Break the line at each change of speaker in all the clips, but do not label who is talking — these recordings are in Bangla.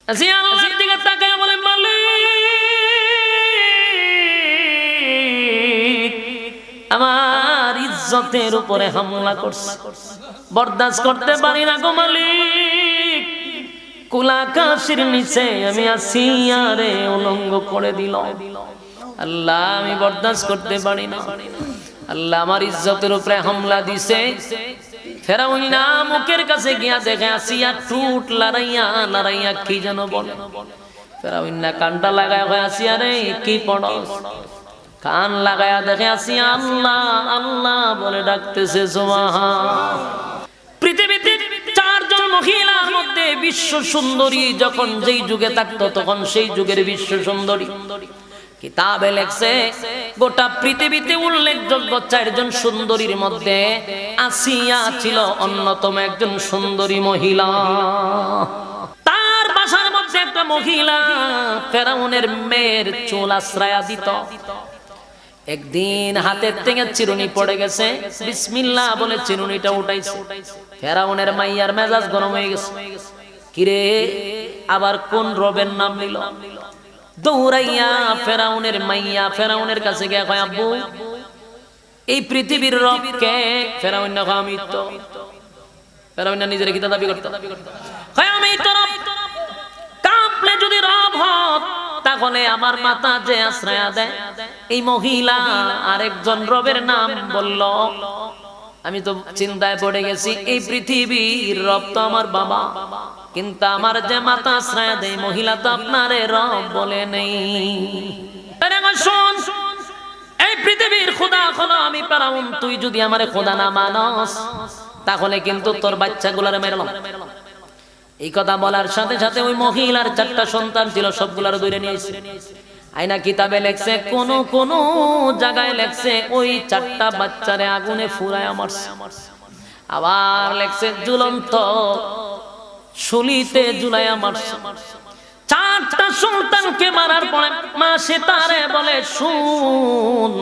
আসিয়া আল্লাহর দিকে তাকায় বলে, মালিক আমার ইজ্জতের উপরে হামলা করছে, বরদাস্ত করতে পারি না গো মালিক। কুলাকাশের নিচে আমি আসিয়ারে উলঙ্গ করে দিল। আল্লাহ আমি বরদাস্ত করতে পারি না। আল্লাহ আমার ইজ্জতের উপরে হামলা দিছে। ফেরাউন না মুখের কাছে গিয়া দেখে আসিয়া টুট লড়াইয়া কি যেন বলে। ফেরাউন না কানটা লাগায় আসিয়া রে কি পড়স, কান লাগায়া দেখে আসিয়া আল্লাহ আল্লাহ বলে ডাকতেছে। সুবহান। পৃথিবীতে চারজন মহিলার মধ্যে বিশ্ব সুন্দরী যখন যেই যুগে থাকতো তখন সেই যুগের বিশ্ব সুন্দরী কিতাবে লেখছে গোটা পৃথিবীতে উল্লেখযোগ্য চারজন সুন্দরীর মধ্যে আসিয়া ছিল অন্যতম একজন সুন্দরী মহিলা। তার বাসার মধ্যে একটা মহিলা ফেরাউনের মেয়ের চুল আশ্রয়া দিত। একদিন হাতের থেকে চিরুনি পড়ে গেছে, বিসমিল্লাহ বলে চিরুনিটা উঠাইছে। ফেরাউনের মাইয়ার মেজাজ গরম হয়ে গেছে, কিরে আবার কোন রবের নাম নিল। দৌড়াইয়া ফেরাউনের মাইয়া ফেরাউনের কাছে গিয়া কয়, আব্বু এই পৃথিবীর রব কে? ফেরাউন না কয়, আমি তো। ফেরাউন না নিজের কিতা দাবি করতে, কয় আমি তো রব। কাঁপলে যদি রব হত তাহলে আমার মাথা যে আশ্রয়া দেয়। এই মহিলা আরেকজন রবের নাম বলল। আমি তো চিন্তায় পড়ে গেছি, এই পৃথিবীর রব তো আমার বাবা, কিন্তু আমার যে মাথা আশ্রয়া দেয় মহিলা তো আপনারে রব বলে নেই। এই পৃথিবীর খোদা হলো আমি ফেরাউন, তুই যদি আমারে খোদা না মানস তাহলে কিন্তু তোর বাচ্চাগুলারে মেরলাম। এই কথা বলার সাথে সাথে ওই মহিলার 4টা সন্তান ছিল, সবগুলার দৌড়ে নিয়েছে। আয়না কিতাবে লেখছে কোন কোন জায়গায় লেখছে ওই 4টা বাচ্চারে আগুনে ফুরায় মারছে। আবার লেখছে ঝুলন্ত শুলিতে ঝুলাইয়া মারছে। 4টা সন্তানকে মারার পরে মা সে তারে বলে, শুন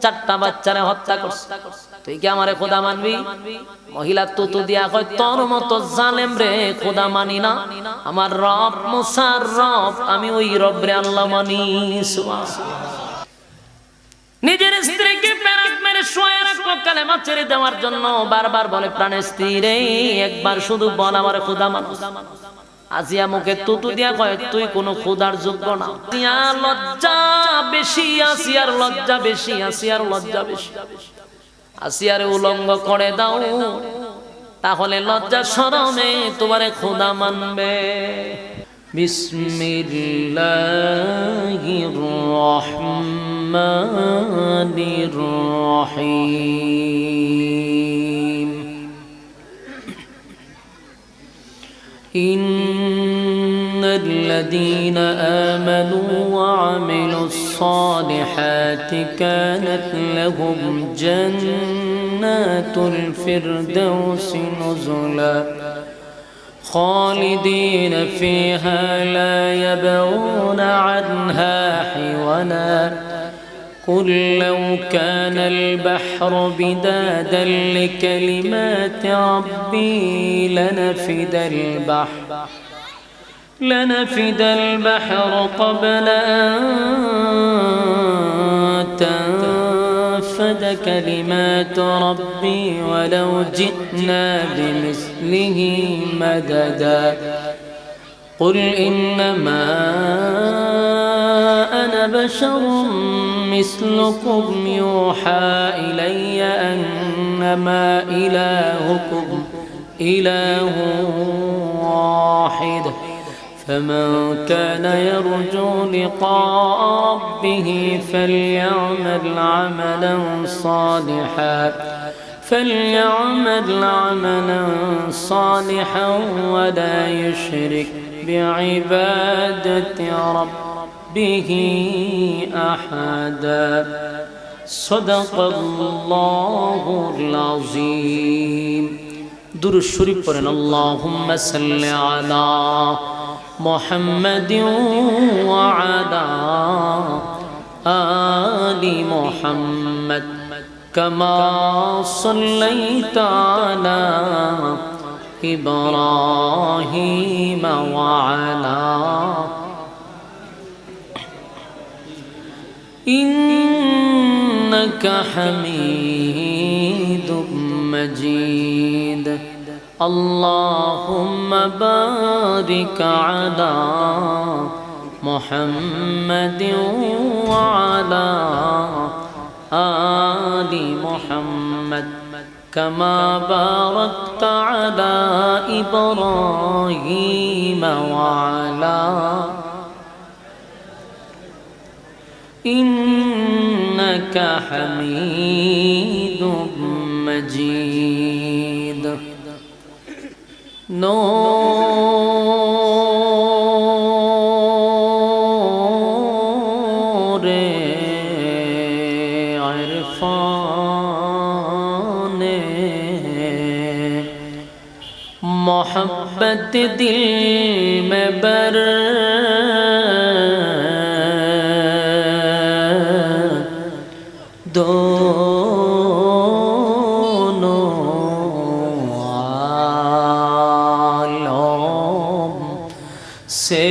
4টা বাচ্চারে হত্যা করছে, তুই কি আমারে খোদা মানবি? মহিলা তুতু দিয়া কয়, তোর মতো জালেম রে খোদা মানি না, আমার রব মুসার রব, আমি ওই রব রে আল্লাহ মানি। নিজের স্ত্রীকে পেরাক মেরে শুয়ে রাখলো কালেমা ছেড়ে দেওয়ার জন্য। বারবার বলে, প্রাণের স্ত্রী রে একবার শুধু বল আমার খোদা মানো। আসিয়া মুখে তুতু দিয়া কয়, তুই কোন খোদার যোগ্য না। লজ্জা বেশি, আসিয়ার লজ্জা বেশি, আসিয়ার লজ্জা বেশি। আসিয়ারে উলঙ্গ করে দাও, তাহলে লজ্জা শরমে তোমারে খোদা মানবে। বিসমিল্লাহির রহমানির রহিম। الذين آمنوا وعملوا الصالحات كانت لهم جنات الفردوس نزلا خالدين فيها لا يبغون عنها حولا قل لو كان البحر بدادا لكلمات ربي لنفد البحر قبل أن تنفد كلمات ربي ولو جئنا بمثله مددا قل إنما أنا بشر مثلكم يوحى إلي أنما إلهكم إله واحد فمن كان يرجو لقاء ربه فليعمل عملا صالحا ولا يشرك بعبادة ربه أحدا صدق الله العظيم দুরূদ শরীফ পড়েন আল্লাহুম্মা সাল্লি আলা মুহাম্মাদিন ওয়া আলা আলি মুহাম্মাদ কামা সাল্লাইতা আলা ইব্রাহিম ওয়া আলা إنك حميد مجيد اللهم بارك على محمد وعلى آل محمد كما باركت على إبراهيم وعلى إنك حميد مجيد نور عرفان محبت دل میں بر से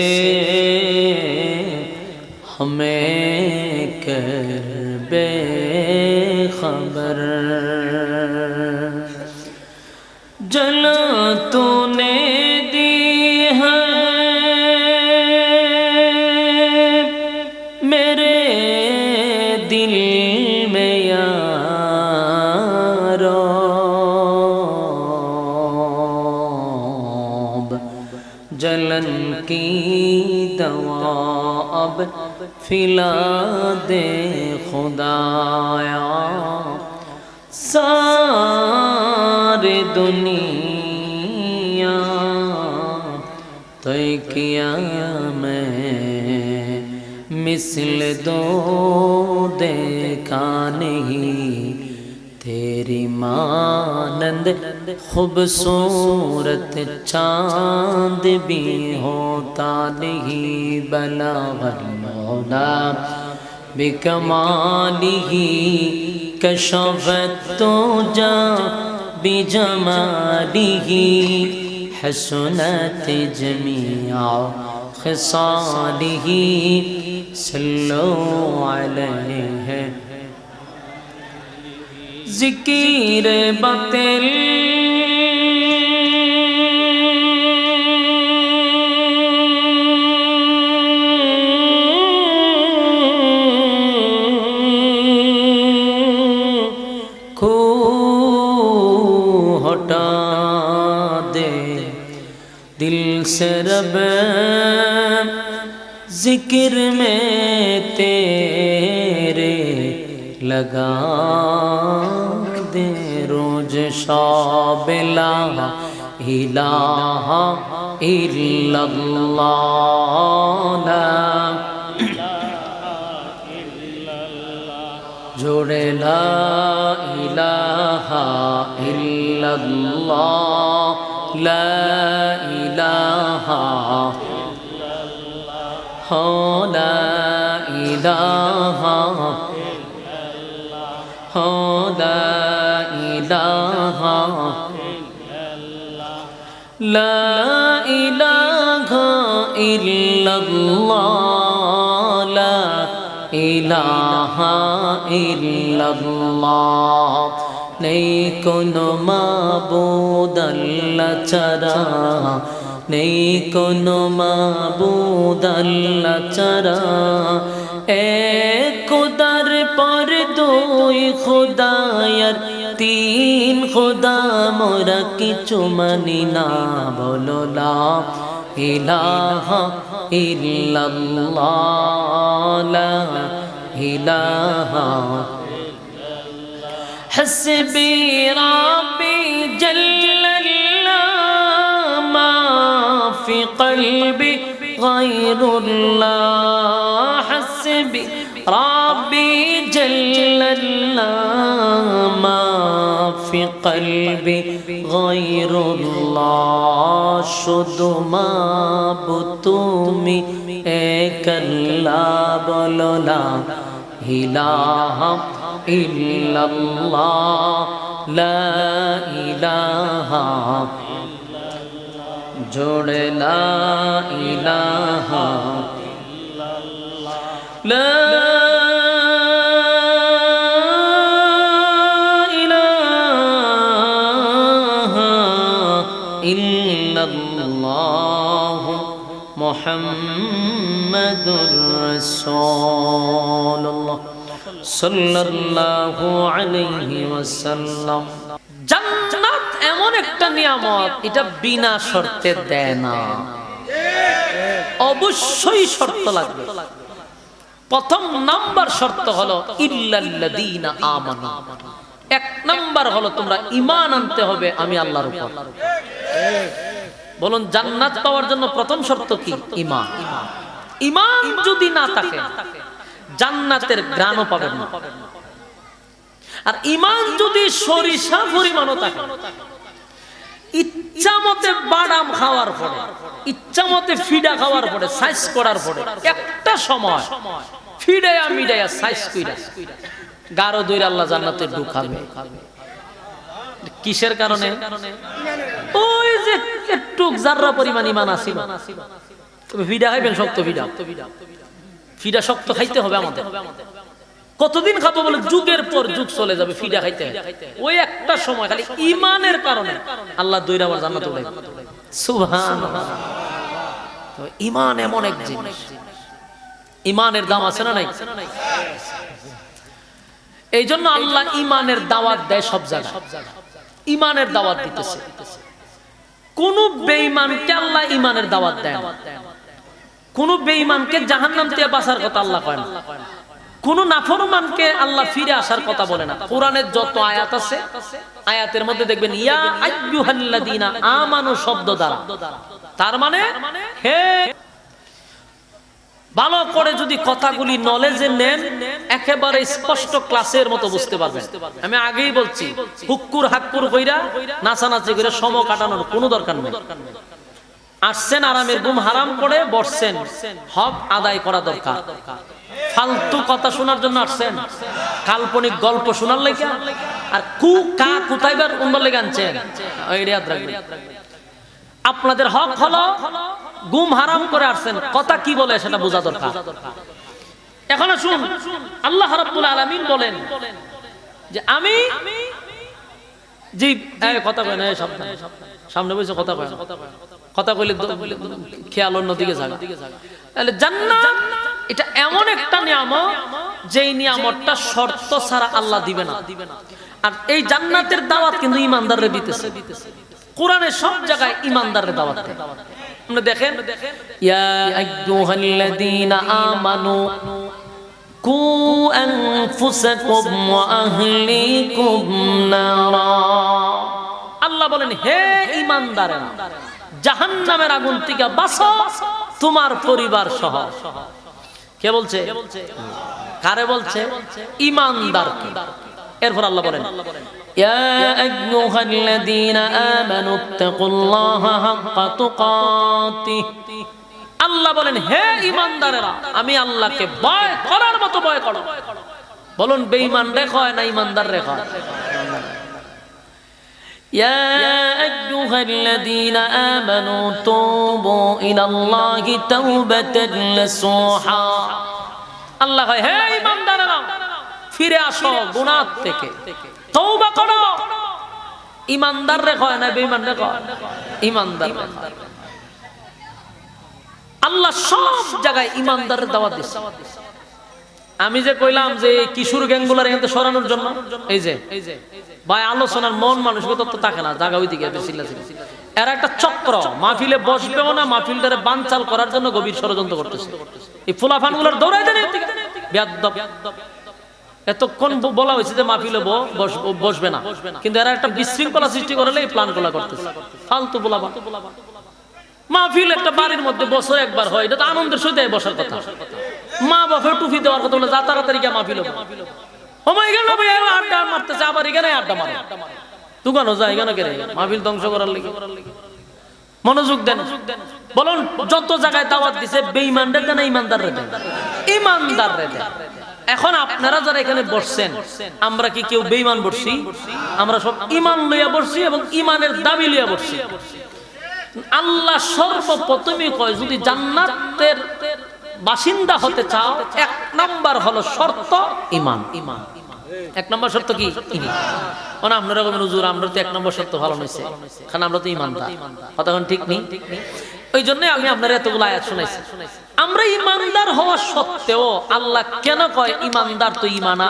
हमें कर बेखबर जला तूने दी है मेरे दिल में यारो जलन की दवा अब फिला दे खुदाया सारे दुनिया तो किया मैं मिसल दो देखा नहीं तेरी मानंद खूबसूरत चांद भी होता नहीं बलागल मौला बिकमालिही कशफत तुजा बिजमालिही हसनत जमीआ खिसालिही सल्लो अलैहि ज़िकीर बतिल खू हटा दे दिल से रब ज़िक्र में तेरे लगा दे रोज शाबिला इलाहा इल्लल्लाह जोड़े ला इलाहा इल्लल्लाह ला इलाहा हो ला इलाहा हो ला इलाहा ला इलाहा इल्लल्लाह ला इलाहा इल्लल्लाह नहीं कोनो माबूद अल्लाह चरा नहीं कोनो माबूद अल्लाह चरा एक खुदार पर दुई खुदायर तीन खुदा मोरा किछु मानी ना बोलो ला इलाहा इल्लल्लाह ला इलाहा हस्बी रब्बी जल्लल्लाह मा फी क़ल्बी गैरुल्लाह हस्बी रब्बी जल्लल्लाह मा फी क़ल्बी गैरुल्लाह शुद्ध माबूद तुमी एक अल्लाह बोलो ला इलाहा इल्लल्लाह ला इलाहा जोड़े ला इलाहा ला মুহাম্মাদুর রাসূলুল্লাহ সাল্লাল্লাহু আলাইহি ওয়াসাল্লাম। জান্নাত এমন একটা নিয়ামত, এটা বিনা শর্তে দেয় না, অবশ্যই শর্ত লাগবে। প্রথম নাম্বার শর্ত হলো ইল্লাল্লাযীনা আমানু। এক নাম্বার হলো তোমরা ঈমান আনতে হবে আমি আল্লাহর উপর। বলুন জান্নাত পাওয়ার জন্য প্রথম শর্ত কি? ঈমান। ঈমান যদি না থাকে জান্নাতের ঘ্রাণও পাবেন না। আর ঈমান যদি সরিষা পরিমাণও থাকে, ইচ্ছা মতে বাদাম খাওয়ার পরে, ইচ্ছা মতে ফিডা খাওয়ার পরে, সাইজ করার পরে একটা সময় ফিডায়া মিডায়া সাইজ কইরা গারো দইরা আল্লাহ জান্নাতে ঢুকাবে। কিসের কারণে? ওই যে একটু জাররা পরিমাণ ঈমান আছে। তবে ফিডা খাইবেন শক্ত ফিডা, ফিডা শক্ত খাইতে হবে আমাদের। কতদিন খাবো বলে যুগের পর যুগ চলে যাবে, ফিডা খাইতে। ওই একটা সময় খালি ঈমানের কারণে আল্লাহ দইরা আমার জান্নাতে উঠাইবে। সুবহানাল্লাহ। তো ঈমান এমন এক জিনিস, ঈমানের দাম আছে না নাই? এই জন্য আল্লাহ ঈমানের দাওয়াত দেয় সব জায়গায়, ঈমানের দাওয়াত দিতেছে। কোন বেঈমানকে আল্লাহ ঈমানের দাওয়াত দেয় না। কোন বেঈমানকে জাহান্নাম থেকে বাঁচার কথা আল্লাহ কয় না। কোন নাফরমানকে আল্লাহ ফিরে আসার কথা বলে না। কোরআনের যত আয়াত আছে, আয়াতের মধ্যে দেখবেন ইয়া আইয়ুহাল্লাযীনা আমানু শব্দ দ্বারা, তার মানে হে। ভালো করে যদি কথাগুলি নলেজে নেন, একেবারে স্পষ্ট ক্লাসের মতো বুঝতে পারবেন। আমি আগেই বলছি, হুক্কুর হাক্কুর কইরা নাচানাচি করে সময় কাটানোর কোনো দরকার নেই। আসছেন আরামের ঘুম হারাম করে বসছেন, হক আদায় করা দরকার। ফালতু কথা শোনার জন্য আসছেন, কাল্পনিক গল্প শোনার লেগে আর কোথায়বার উন্বার লেগে আনছেন, আপনাদের হক হলো ঘুম হারাম করে আসছেন, কথা কি বলে সেটা বোঝা দরকার। এখন শুন, আল্লাহ রাব্বুল আলামিন বলেন যে আমি জি কথা কয় না, সামনে বসে কথা কয়, কথা কইলে খেয়াল অন্যদিকে যাবে। তাহলে জান্নাত এটা এমন একটা নিয়ামত, যেই নিয়ামতটা শর্ত ছাড়া আল্লাহ দিবে না। আর এই জান্নাতের দাওয়াত কিন্তু ঈমানদাররে দিতেছে। কোরআনে সব জায়গায় ঈমানদারের দাওয়াত দেয়। আমরা দেখেন ইয়া আইয়ুহাল্লাযীনা আমানু কু আনফুসাকুম ওয়া আহলিকুম নারা। আল্লাহ বলেন হে ঈমানদারেরা, জাহান্নামের আগুন থেকে বাঁচো তোমার পরিবার সহ। কে বলছে? কারে বলছে? ঈমানদারকে। এরপর আল্লাহ বলেন ইয়া আইয়ুহাল্লাযীনা আমানুত্তাকুল্লাহা হাক্কা তুকাতিহ। আল্লাহ বলেন হে ঈমানদারেরা, আমি আল্লাহকে ভয় করার মতো ভয় করো। বলুন বেঈমান রে কয় না ঈমানদার রে কয়? ইয়া আইয়ুহাল্লাযীনা আমানু তুবু ইলাল্লাহি তাওবাতান নাসুহা। আল্লাহ কয় হে ঈমানদারেরা, ফিরে আসো গুনাহ থেকে, তওবা করো। ঈমানদার রে কয় না বেঈমান রে কয়? ঈমানদার। আল্লাহ সব জায়গায় ঈমানদারের দাওয়াত দিচ্ছে। আমি যে কইলাম যে কিশোর গ্যাংগুলার এখান থেকে সরানোর জন্য, এই যে ভাই আলোচনার মন মানসিকতা তো থাকে না, জায়গা ওইদিকে এরা একটা চক্র, মাহফিলে বসবেও না, মাহফিলটারে বানচাল করার জন্য গভীর ষড়যন্ত্র করতেছে। এই ফুলাফানগুলোর দৌড়াই দেন বেয়াদব। এতক্ষণ বলা হয়েছে যে মাহফিলে বসবে না, কিন্তু এরা একটা বিশৃঙ্খলা সৃষ্টি করলে এই প্ল্যানগুলো করতেছে। ফালতু বলাবা। মাহফিল একটা বাড়ির মধ্যে বছর একবার হয়, এটা তো আনন্দের সহিত বসার কথা। মা বাপের টুপি দেওয়ার কথা বলে যা তাড়াতাড়ি গিয়ে মাহফিল আড্ডা মারতেছে, আবার এখানে আড্ডা মারে। দোকানও যায় এখানে কেন? মাহফিল ধ্বংস করার লেগে। মনোযোগ দেন। বলুন যত জায়গায় দাওয়াত দিছে বেঈমানদের দেন, ঈমানদাররে দেন? ঈমানদাররে দেন। এখন আপনারা যারা এখানে বসছেন, আমরা কি কেউ বেঈমান বসছি? আমরা সব ঈমান লইয়া বসছি এবং ঈমানের দাবি লইয়া বসছি। আল্লাহ সর্বপ্রথমই কয় যদি জান্নাতের বাসিন্দা হতে চাও, এক নাম্বার হলো শর্ত ঈমান। এক নম্বর শর্ত কি? ঈমান। আপনারা বলবেন হুজুর আমরা তো এক নম্বর শর্ত ভালো হইছে, কারণ আমরা তো ঈমানদার। কথা ঠিক নেই? ওই জন্য আমি আপনার এতগুলো আয়াত শুনাইছি। আমরা ইমানদার হওয়া সত্ত্বেও আল্লাহ কেন কয় ইমানদার তো ইমানা,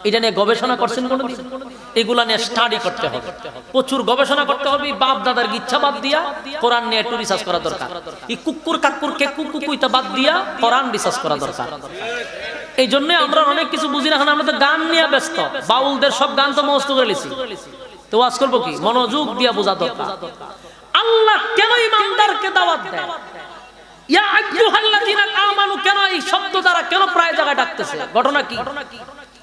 এটা নিয়ে গবেষণা করছেন কোনদিন? এগুলা নিয়ে স্টাডি করতে হবে, প্রচুর গবেষণা করতে হবে। বাপ দাদার ইচ্ছা বাদ দিয়া কোরআন নিয়ে একটু রিসার্চ করা দরকার। এই কুকুর কাকুর কে কুকুইতা বাদ দিয়া কোরআন রিসার্চ করা দরকার। এই জন্য আমরা অনেক কিছু বুঝি না, আমরা তো গান নিয়ে ব্যস্ত। বাউলদের সব গান তো মুখস্থ করে লিছি, তো ওয়াজ করবো কি? মনোযোগ দিয়া বোঝা দরকার। আল্লাহ কেন ইমানদারকে দাওয়াত দেয়? ইয়া আইয়ুহাল্লাযীনা আমানু কেন এই শব্দ দ্বারা কেন প্রায় জায়গায় ডাকতেছে? ঘটনা কি?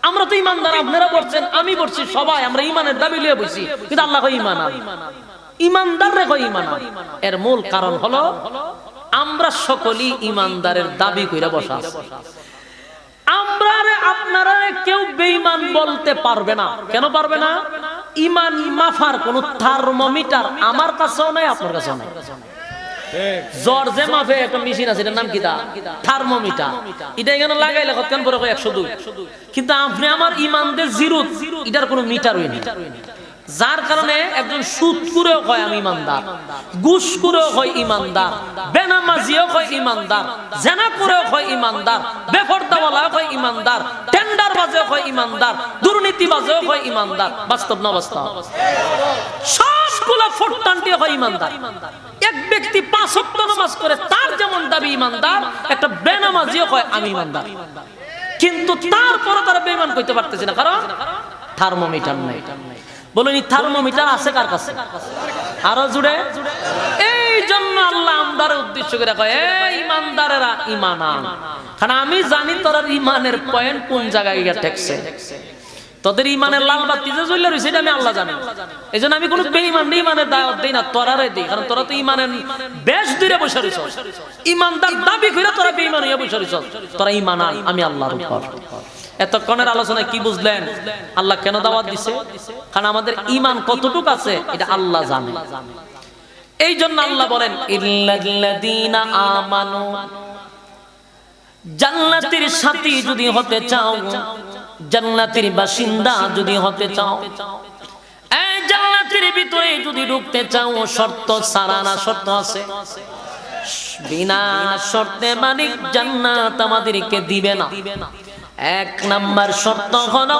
আমরা তো ইমানদার, আপনারা বলছেন, আমি বলছি, সবাই আমরা ইমানের দাবি নিয়ে বসি, কিন্তু আল্লাহ কয় ঈমান আন, ইমানদার রে কয় ঈমান আন। এর মূল কারণ হলো আমরা সকলেই ইমানদারের দাবি কইরা বসা আছে। আমরা আপনারা কেউ বেঈমান বলতে পারবে না। কেন পারবে না? ঈমান মাফার কোন থার্মোমিটার আমার কাছেও নাই, আপনার কাছেও নাই। জর্জে মাফে একটা মেশিন আছে, এটার নাম কি? থার্মোমিটার। এটা এখানে লাগাইলে কতক্ষণ পরে 102, কিন্তু আপনি আমার ঈমান দে জিরো, এটার কোনো মিটার হয়নি। যার কারণে একজন সুদ করেও কয় আমি ইমানদার, ঘুষ করেও কয় ইমানদার, বেনামাজিও কয় ইমানদার, জেনা করেও কয় ইমানদার, বেপরদাওয়ালাও কয় ইমানদার, টেন্ডার বাজেও কয় ইমানদার, দুর্নীতি বাজেও কয় ইমানদার। বাস্তব না বাস্তব? সবগুলা ফোরটান্টি হয় ইমানদার। এক ব্যক্তি 5 ওয়াক্ত নামাজ করে, তার যেমন দাবি ইমানদার, একটা বেনামাজিও কয় আমি ইমানদার, কিন্তু তারপরে তারা বেঈমান কইতে পারতেছে না, কারণ থার্মোমিটার নাই। বলুন এই থার্মোমিটার আছে কার কাছে? আরো জুড়ে। এই জন্য আল্লাহ আমদার উদ্দেশ্য করে কয় এই ইমানদারেরা ঈমান আন। কারণ আমি জানি তোরা ঈমানের পয়েন্ট কোন জায়গায় গিয়ে ঠেকছে, তোদের ঈমানের লাল বাতি যে জ্বলে রইছে এটা আমি আল্লাহ জানি। এইজন্য আমি কোনো বেঈমান ঈমানের দাওয়াত দেই না, তোরারে দেই, কারণ তোরা তো ঈমানের বেশ দূরে বসে রইছ, ঈমানদার দাবি কইরা তোরা বেঈমান হইয়া বসে রইছ। তোরা ঈমান আন আমি আল্লাহর উপর। এতক্ষণের আলোচনায় কি বুঝলেন? আল্লাহ কেন দাওয়াত দিছে? কারণ আমাদের ঈমান কতটুকু আছে এটা আল্লাহ জানে। এই জন্য আল্লাহ বলেন ইল্লাল্লাযীনা আমানু, জান্নাতের সাথী যদি হতে চাও, জান্নাতের বাসিন্দা যদি হতে চাও, এই জান্নাতের ভিতরে যদি ঢুকতে চাও, শর্ত ছাড়া না, শর্ত আছে। বিনা শর্তে মালিক জান্নাত আমাদেরকে দিবে না। 1 নাম্বার শর্ত হলো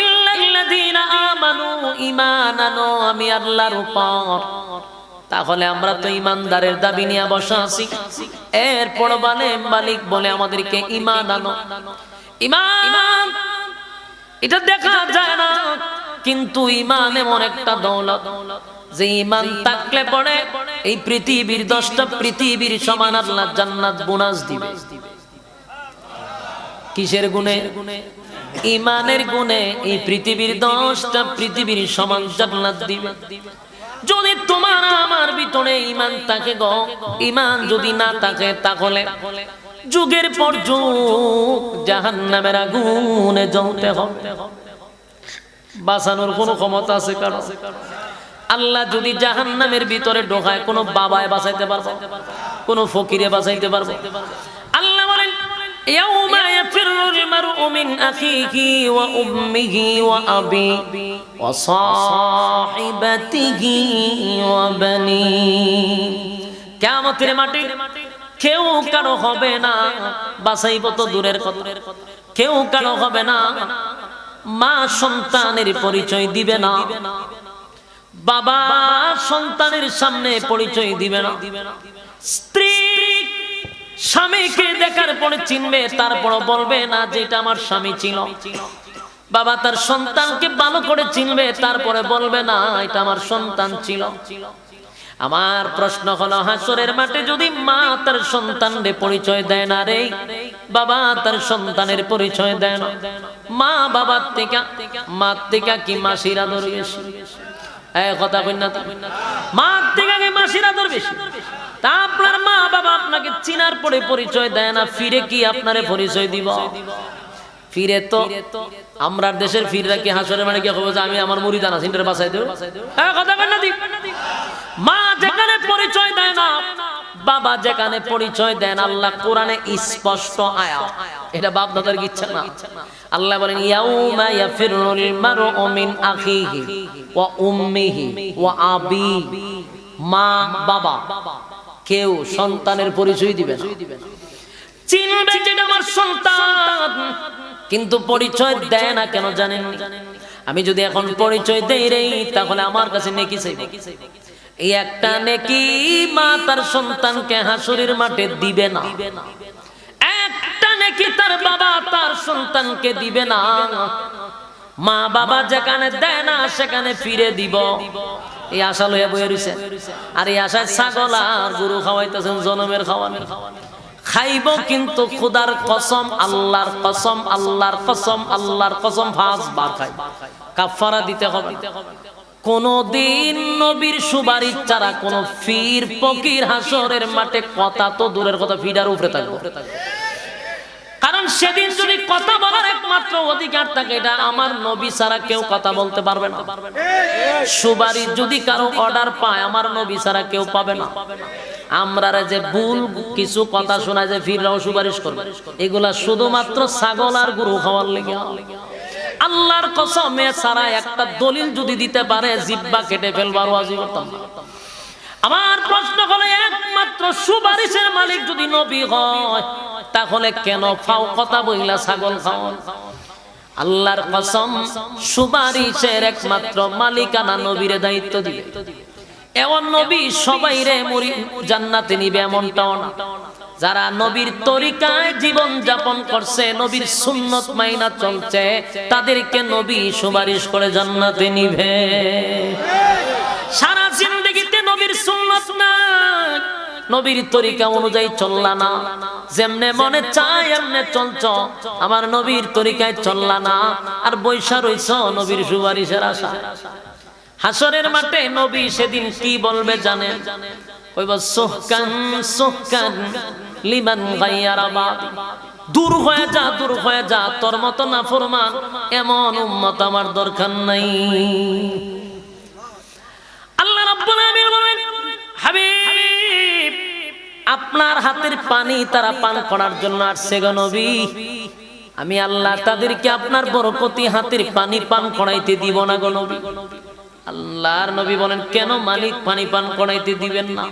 ইল্লাল্লাযীনা আমানু, ঈমান আনো আমি আল্লাহর উপর। তাহলে আমরা তো ঈমানদারের দাবি নিয়ে বসা আছি। এরপর বলে মালিক বলে আমাদেরকে ঈমান আনো। ঈমান এটা দেখা যায় না, কিন্তু ঈমান এমন একটা দৌলত যে ঈমান থাকলে পরে এই পৃথিবীর 10টা পৃথিবীর সমান আল্লাহ জান্নাত বোনাস দিবে। কিসের গুণে? ঈমানের গুণে এই পৃথিবীর 10টা পৃথিবীর সমান জান্নাত দিবে। যদি তোমার আমার ভিতরে ঈমান থাকে গো, ঈমান যদি না থাকে তাহলে যুগের পর যুগ জাহান্নামের আগুনে জ্বলতে হবে। বাঁচানোর কোনো ক্ষমতা আছে কারো? আল্লাহ যদি জাহান্নামের ভিতরে ঢোকায়, কোনো বাবায় বাঁচাইতে পারবে? কোনো ফকিরে বাঁচাইতে পারবে? আল্লাহ বলেন ইয়াউমা ইয়াফিরুল মারউ মিন আখিহি ওয়া উম্মিহি ওয়া আবি ওয়া সাহিবাতিহি ওয়া বানি। কিয়ামতের মাঠে কেউ কারো হবে না, বাঁচাইব তো দূরের কথা, কেউ কারো হবে না। মা সন্তানের পরিচয় দিবে না, বাবা সন্তানের সামনে পরিচয় দিবে না, স্ত্রী স্বামীকে দেখার পরে চিনবে, তারপর বলবে না যে এটা আমার স্বামী ছিল। বাবা তার সন্তানকে ভালো করে চিনবে, তারপরে বলবে না এটা আমার সন্তান ছিল। আমার প্রশ্ন হলো হাসরের মাঠে যদি মা তার সন্তানের পরিচয় দেয় না রে, বাবা তার সন্তানের পরিচয় দেয় না, মা বাবার থেকে মার থেকে কি মাসির আদর বেশি? এই কথা কই না, মার থেকে কি মাসির আদর বেশি? তা আপনার মা বাবা আপনাকে চিনার পরে পরিচয় দেয় না, ফিরে কি আপনারে পরিচয় দিব? ফিরে তো আমরা দেশের ফিররা কি হাসরের মানে কি হবে যে আমি আমার মুরিদান আছি ইন্টার বাসায় দেব? এই কথা কই না। মা যেখানে পরিচয় দেয় না, বাবা যেখানে পরিচয় দেন, আল্লাহ কোরআনে স্পষ্ট আয়াত, এটা বাপ দাদার ইচ্ছা না। আল্লাহ বলেন ইয়াউমা ইয়াফিরুল মারউ মিন আখিহি ওয়া উম্মিহি ওয়া আবি। মা বাবা কেউ সন্তানের পরিচয় দিবে না, চিনবে যে আমার সন্তান, কিন্তু পরিচয় দেয় না কেন জানেন? আমি যদি এখন পরিচয় দেই রে, তাহলে আমার কাছে নেকি চাইবে। এই একটা নেকি মা তার সন্তানকে হাসরের মাঠে দিবে না, একটা নেকি তার বাবা তার সন্তানকে দিবে না। মা বাবা যেখানে দেয় না সেখানে ফিরে দিব, এই আশা লইয়া বইয়া রইছে। আর এই আশায় ছাগল আর গরু খাওয়াইতেছেন জনমের খাওয়ানো, খাইব কিন্তু খোদার কসম, আল্লাহর কসম, আল্লাহর কসম, আল্লাহর কসম 5 বার খাই, কাফারা দিতে হবে। কোনদিন নবীর সুবারিশ ছাড়া কোন ফির ফকির হাসরের মাঠে কথা তো দূরের কথা ফিডার উপরে থাকবে। কারণ সেদিন যদি কথা বলার একমাত্র অধিকার থাকে, এটা আমার নবী ছাড়া কেউ কথা বলতে পারবে না। সুবারিশ যদি কারো অর্ডার পায়, আমার নবী ছাড়া কেউ পাবে না। আমরা যে ভুল কিছু কথা শোনায় যে ফিররাও সুপারিশ করবে, এগুলা শুধুমাত্র ছাগল আর গরু খাওয়ার লেগে। আল্লাহর কসম, ছাড়া একটা দলিল যদি দিতে পারে জিহ্বা কেটে ফেলবার ওয়াজি করতাম না। আমার প্রশ্ন হলো, একমাত্র সুপারিশের মালিক যদি নবী হয়, তাহলে কেন ফাও কথা বইলা ছাগল খাওয়ান? আল্লাহর কসম, সুপারিশের একমাত্র মালিকানা নবীরে দায়িত্ব দিবে। এমন নবী সবাই রে জান্নাতে নিবে এমনটাও না। যারা নবীর তরিকায় জীবন যাপন করছে, নবীর সুন্নত মাইনা চলছে, তাদেরকে নবী সুপারিশ করে জান্নাতে নিবে। সারা জিন্দেগিতে নবীর সুন্নত না, নবীর তরিকা অনুযায়ী চললা না, যেমনে মনে চায় এমনে চলছ, আমার নবীর তরিকায় চললা না, আর বৈশা রইছ নবীর সুপারিশের আশা। হাসরের মাঠে নবী সেদিন কি বলবে জানেন? কইব সুহকান সুহকান লিমান গায়্যারা বাদি, দূর হয়ে যা, দূর হয়ে যা, তোর মত নাফরমান এমন উম্মত আমার দরকার নাই। আল্লাহ রাব্বুল আলামিন বলেন, হাবিব আপনার হাতের পানি তারা পান করার জন্য আসছে গো নবী, আমি আল্লাহ তাদেরকে আপনার বরকতি হাতের পানি পান করাইতে দিব না গো নবী। আল্লাহর নবী বলেন, কেন মালিক পানি পান করাইতে দিবেন না?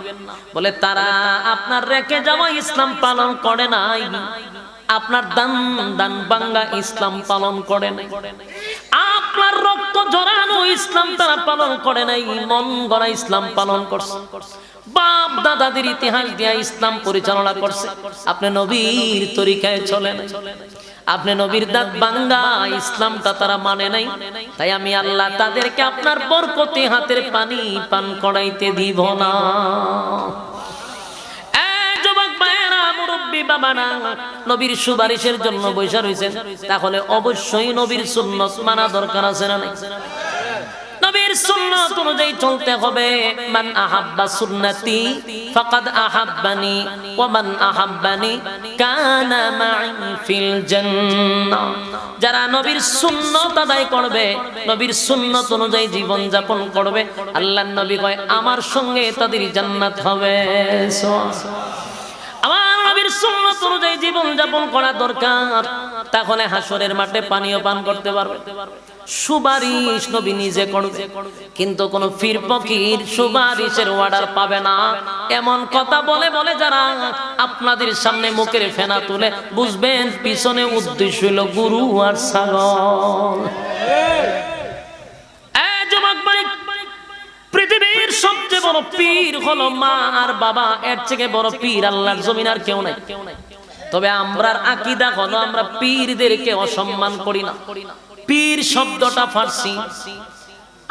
বলে, তারা আপনার রেখে যাওয়া ইসলাম পালন করে নাই, আপনার দান বাঙ্গা ইসলাম পালন করে নাই, আপনার রক্ত ঝরানো ইসলাম তারা পালন করে নাই, মন গড়া ইসলাম পালন করছে, বাপ দাদাদের ইতিহাস দিয়া ইসলাম পরিচালনা করছে। আপনি নবীর তরিকায় চলে নাই, আপনি নবীর দাঁত বাঙ্গা ইসলামটা তারা মানে নাই, তাই আমি আল্লাহ তাদেরকে আপনার বরকতি হাতের পানি পান করাইতে দিব না। যুবক ভাইয়েরা, মুরব্বী বাবারা, নবীর সুপারিশের জন্য বৈশা রইছেন, তাহলে অবশ্যই নবীর সুন্নত মানা দরকার আছে না নাই? নবীর সুন্নাত অনুযায়ী চলতে হবে। মান আহাব্বা সুন্নতি ফাকাদ আহাব্বানি ওয়া মান আহাব্বানি কানা মা'i ফিল জান্নাহ। যারা নবীর সুন্নাত আদায় করবে, নবীর সুন্নাত অনুযায়ী জীবন যাপন করবে, আল্লাহর নবী কয় আমার সঙ্গে তাদের জান্নাত হবে। আমার নবীর সুন্নাত অনুযায়ী জীবন যাপন করা দরকার, তাহলে হাসরের মাঠে পানিও পান করতে পারবে। সুপারিশ নবী নিজে করবে, কিন্তু কোন ফির ফকির সুপারিশের অর্ডার পাবে না। এমন কথা বলে বলে যারা আপনাদের সামনে মুখের ফেনা তুলে, বুঝবেন পিছনে উদ্দেশ্য হলো গুরু আর ছাগল। পৃথিবীর সবচেয়ে বড় পীর হলো মা আর বাবা, এর থেকে বড় পীর আল্লাহর জমিন আর কেউ নাই। তবে আমরার আকীদা হলো আমরা পীরদেরকে অসম্মান করি না। পীর শব্দটা ফার্সি,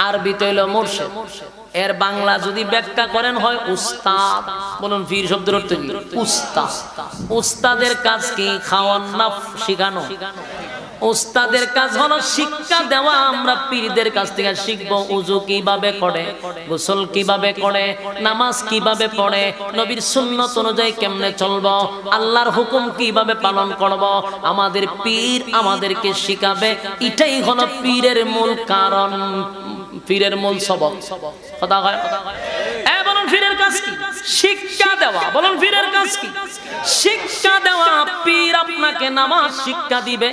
আরবিতে হলো মুর্শিদ, এর বাংলা যদি ব্যাখ্যা করেন হয় উস্তাদ। বলুন পীর শব্দের অর্থ কি? উস্তাদ। উস্তাদের কাজ কি? খাওয়ান না শেখানো। উস্তাদের কাজ হলো শিক্ষা দেওয়া। আমরা পীরদের কাছ থেকে শিখবো ওযু কিভাবে করে, গোসল কিভাবে করে, নামাজ কিভাবে পড়ে, নবীর সুন্নাত অনুযায়ী কেমনে চলবো, আল্লাহর হুকুম কিভাবে পালন করব। আমাদের পীর আমাদেরকে শিখাবে। এটাই হলো পীরের মূল কারণ, পীরের মূল সবক। কথা হয়? বলুন পীরের কাজ কি? শিক্ষা দেওয়া। বলুন পীরের কাজ কি? শিক্ষা দেওয়া। পীর আপনাকে আপনাকে নামাজ শিক্ষা দিবে,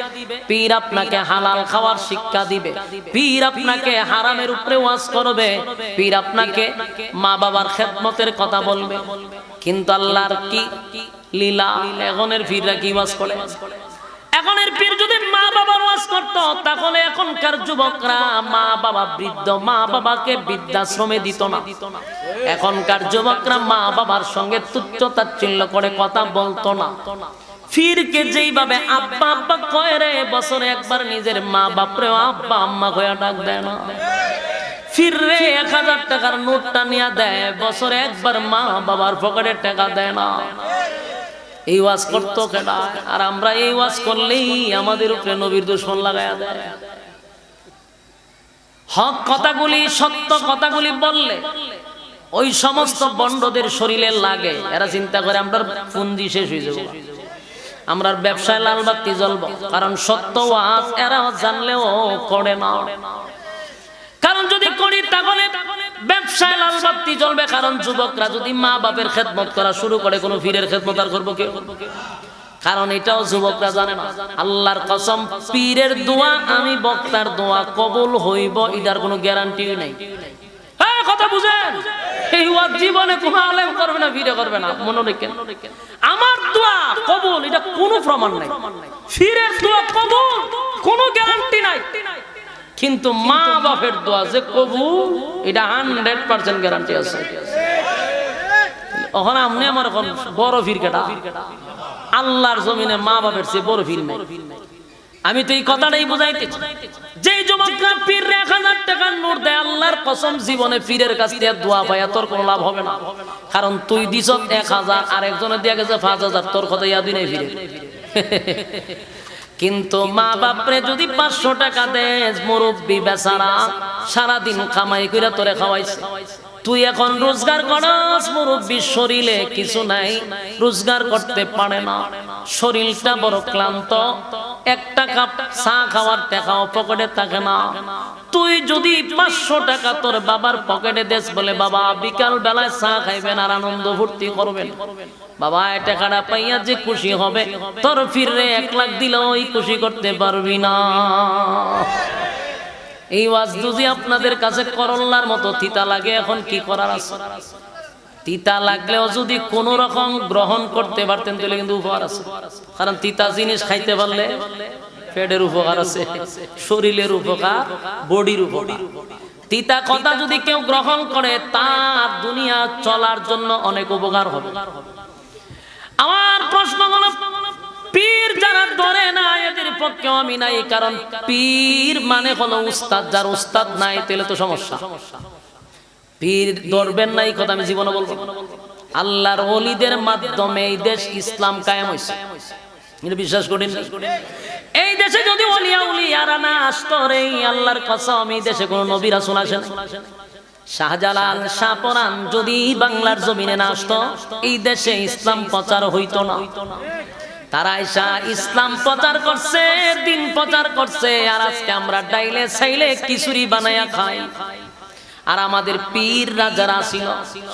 পীর আপনাকে হালাল খাওয়ার শিক্ষা দিবে, পীর আপনাকে হারামের উপরে ওয়াজ করবে, পীর আপনাকে মা বাবার খেদমতের কথা বলবে। কিন্তু আল্লাহর কি লীলা, এখনের পীররা কি ওয়াজ করে? এখনের পীর যদি মা বাবার ওয়াজ করত, তাহলে এখনকার যুবকরা মা বাবা বৃদ্ধ মা বাবাকে বৃদ্ধাশ্রমে দিত না। এখনকার যুবকরা মা বাবার সঙ্গে তুচ্ছ তাচ্ছিল্য করে কথা বলতো না। পীরকে যেইভাবে আব্বা আব্বা কয় রে, বছরে একবার নিজের মা বাপরে আব্বা আম্মা কয়া ডাক দেয় না। পীর রে 1000 টাকার নোটটা নিয়ে দেয়, বছরে একবার মা বাবার পকেটে টাকা দেয় না। এই ওয়াজ করতো কেডা? আর আমরা এই ওয়াজ করলেই আমাদের উপরে নবীর দুশমন লাগায়া দেয়। হক কথাগুলি সত্য কথাগুলি বললে ওই সমস্ত বন্ডদের শরীরে লাগে। এরা চিন্তা করে আমরা পুঞ্জি শেষ হয়ে যাবো, আমরা ব্যবসায় লাল বাতি জ্বলবো। কারণ সত্য ওয়াজ এরাও জানলেও করে না। কারণ যদি করি তাহলে ব্যবসায় লাল বাতি জ্বলবে। কারণ যুবকরা যদি মা বাপের খেদমত করা শুরু করে, কোনো পীরের খেদমত আর করবো কে? কারণ এটাও যুবকরা জানে না। আল্লাহর কসম, পীরের দোয়া আমি বক্তার দোয়া কবুল হইব এটার কোনো গ্যারান্টি নাই। হ্যাঁ, কথা বুঝেন? এই ওয়াজ জীবনে কোনো আলেম করবে না, পীরে করবে না। মনে রাখেন, আমার দোয়া কবুল এটা কোনো প্রমাণ নাই। পীরের দোয়া কবুল কোনো গ্যারান্টি নাই। কিন্তু মা বাপের দোয়া যে কবুল এটা 100% গ্যারান্টি আছে। ওখানে আপনি আমার এখন বড় পীর কেটা? আল্লাহর জমিনে মা বাপের চেয়ে বড় পীর নাই। আমি তো এই কথাটাই বুঝাইতে, যে যুবকরা পীর 1000 টাকার নোট দেয়, আল্লাহর কসম জীবনে পীরের কাছ থেকে দোয়া পায়া তোর কোনো লাভ হবে না। কারণ তুই দিছ 1000 আর একজনে দিয়ে গেছে 5000, তোর কথা ইয়াদি নাই ফিরে। কিন্তু মা বাপরে যদি 500 টাকা দেস, মুরব্বি বেচারা সারাদিন কামাই করে তোরে খাওয়াইছে, তুই এখন রোজগার করস, মুরব্বির শরীরে কিছু নাই, রোজগার করতে পারে না, শরীরটা বড় ক্লান্ত, একটা কাপ চা খাওয়ার টাকাও পকেটে থাকে না। তুই যদি 500 টাকা তোর বাবার পকেটে দেস, বলে বাবা বিকাল বেলায় চা খাইবেন আর আনন্দ ফুর্তি করবেন, বাবা এই টাকাটা পাইয়া যে খুশি হবে, তোর ফিরে 1 লাখ দিলেও খুশি করতে পারবি না। এই ওয়াজ যদি আপনাদের কাছে করল্লার মতো তিতা লাগে, এখন কি করার আছে? তিতা লাগলেও যদি কোন রকম গ্রহণ করতে পারতেন তাহলে কিন্তু উপকার আছে। কারণ তিতা জিনিস খাইতে পারলে পেটের উপকার আছে, শরীরের উপকার, বডির উপকার। তিতা কথা যদি কেউ গ্রহণ করে, তার দুনিয়া চলার জন্য অনেক উপকার হবে। আমার প্রশ্ন হলো, পীর যারা ধরে না এদের পক্ষে আমি নাই। কারণ পীর মানে হলো উস্তাদ, যার উস্তাদ নাই তাহলে তো সমস্যা। পীর ধরবেন না এই কথা আমি জীবনে বলবো। আল্লাহর ওলিদের মাধ্যমে এই দেশ ইসলাম কায়েম হয়েছে, এটা বিশ্বাস করেন? এই দেশে যদি ওলিয়া উলিয়ারা না আসতো রে, আল্লাহর কসম এই দেশে কোনো নবী রাসূল আসেন। শাহজালাল শাহপরান যদি বাংলার জমিনে না আসতো, এই দেশে ইসলাম প্রচার হইতো না। তারা আইসা ইসলাম প্রচার করছে, দিন প্রচার করছে, আর আজকে আমরা ডাইলে ছাইলে খিচুড়ি বানায়া খাই। আর আমাদের পীররা যারা ছিল,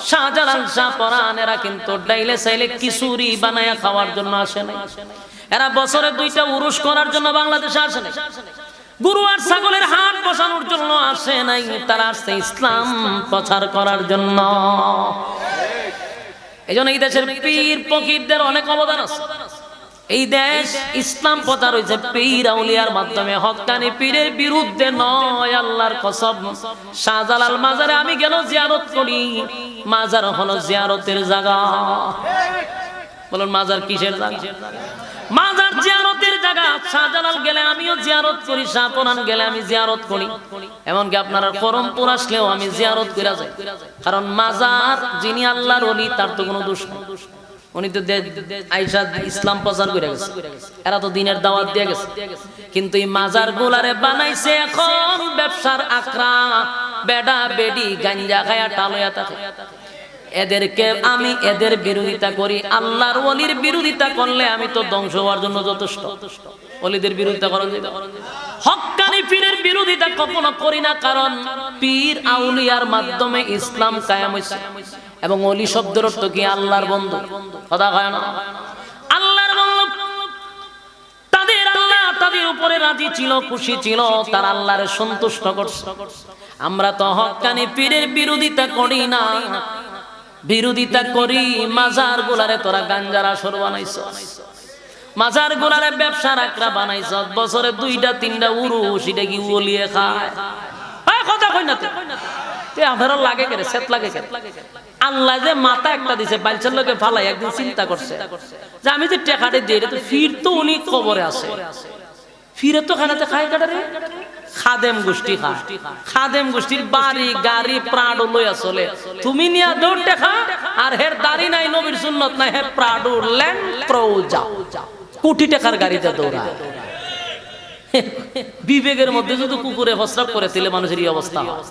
শাহজালাল শাহপরান, এরা কিন্তু ডাইলে ছাইলে খিচুড়ি বানায়া খাওয়ার জন্য আসে নাই। এরা বছরে 2টা উরুস করার জন্য বাংলাদেশে আসে নাই, গরু আর ছাগলের হাট বসানোর জন্য আসে নাই। তারা আসছে ইসলাম প্রচার করার জন্য। এই জন্য এই দেশের পীর ফকিরদের অনেক অবদান আছে। এই দেশ ইসলাম প্রচার হয়েছে পীর আউলিয়ার মাধ্যমে, হক্কানি পীরের বিরুদ্ধে নয়। আল্লাহর কসম, শাহজালাল মাজারে আমি গেল জিয়ারত করি, মাজার হলো জিয়ারতের জায়গা। বলুন মাজার কিসের জায়গা? মাজার জিয়ারতের জায়গা। শাহজালাল গেলে আমিও জিয়ারত করি, শাহপরান গেলে আমি জিয়ারত করি, এমনকি আপনারা করমপুর আসলেও আমি জিয়ারত করে যাই। কারণ মাজার যিনি আল্লাহর ওলি, তার তো কোনো দোষ নেই। উনি তো আইসা ইসলাম প্রচার করে গেছে, এরা তো দিনের দাওয়াত দিয়ে গেছে। কিন্তু এই মাজার গুলারে বানাইছে এখন ব্যবসার আকরা, বেডা বেডি গাঞ্জা খায়া টালয়া থাকে। এদেরকে আমি এদের বিরোধিতা করি। আল্লাহর ওলির বিরোধিতা করলে আমি তো ধ্বংস হওয়ার জন্য যথেষ্ট। ওলিদের বিরোধিতা করা যাবে, হক্কানি পীরের বিরোধিতা কখনো করি না। কারণ পীর আউলিয়ার মাধ্যমে ইসলাম কায়েম হয়েছে। এবং ওলি শব্দের অর্থ কি? আল্লাহর বন্ধু। কথা হয় না? আল্লাহর বন্ধু। রাজি ছিল, খুশি ছিল, তার আল্লাহরে সন্তুষ্ট করছে। আমরা তো হক্কানি পীরের বিরোধিতা করি না, বিরোধিতা করি মাজার গুলারে তোরা গাঞ্জার আসর বানাইছ, মাজার গুলারে ব্যবসার আকরা বানাইছ, বছরে 2টা-3টা উরুস, এটা কি ওলিয়ে খায়? কথা কই না তে আমারও লাগে কেরে, সেট লাগে কেরে? আল্লাহ যে মাথা একটা দিছে, বালচার লোকে ফালাই, একদিন চিন্তা করছে যে আমি যে টাকাটা দিই, এটা তো ফির তো উনি কবরে আছে, ফিরে তো খানাতে খায় কাটারে, খাদেম গোষ্ঠী খায়, খাদেম গোষ্ঠীর বাড়ি গাড়ি প্রাডো লইয়া চলে, তুমি নিয়া দৌড় টাকা, আর হের দাড়ি নাই, নবীর সুন্নত নাই, হে প্রাডো ল্যান্ড ক্রুজার কোটি টাকার গাড়িতে দৌড়ায়। বিবেকের মধ্যে যদি কুকুরে প্রস্রাব করে দিলে মানুষের এই অবস্থা হয়।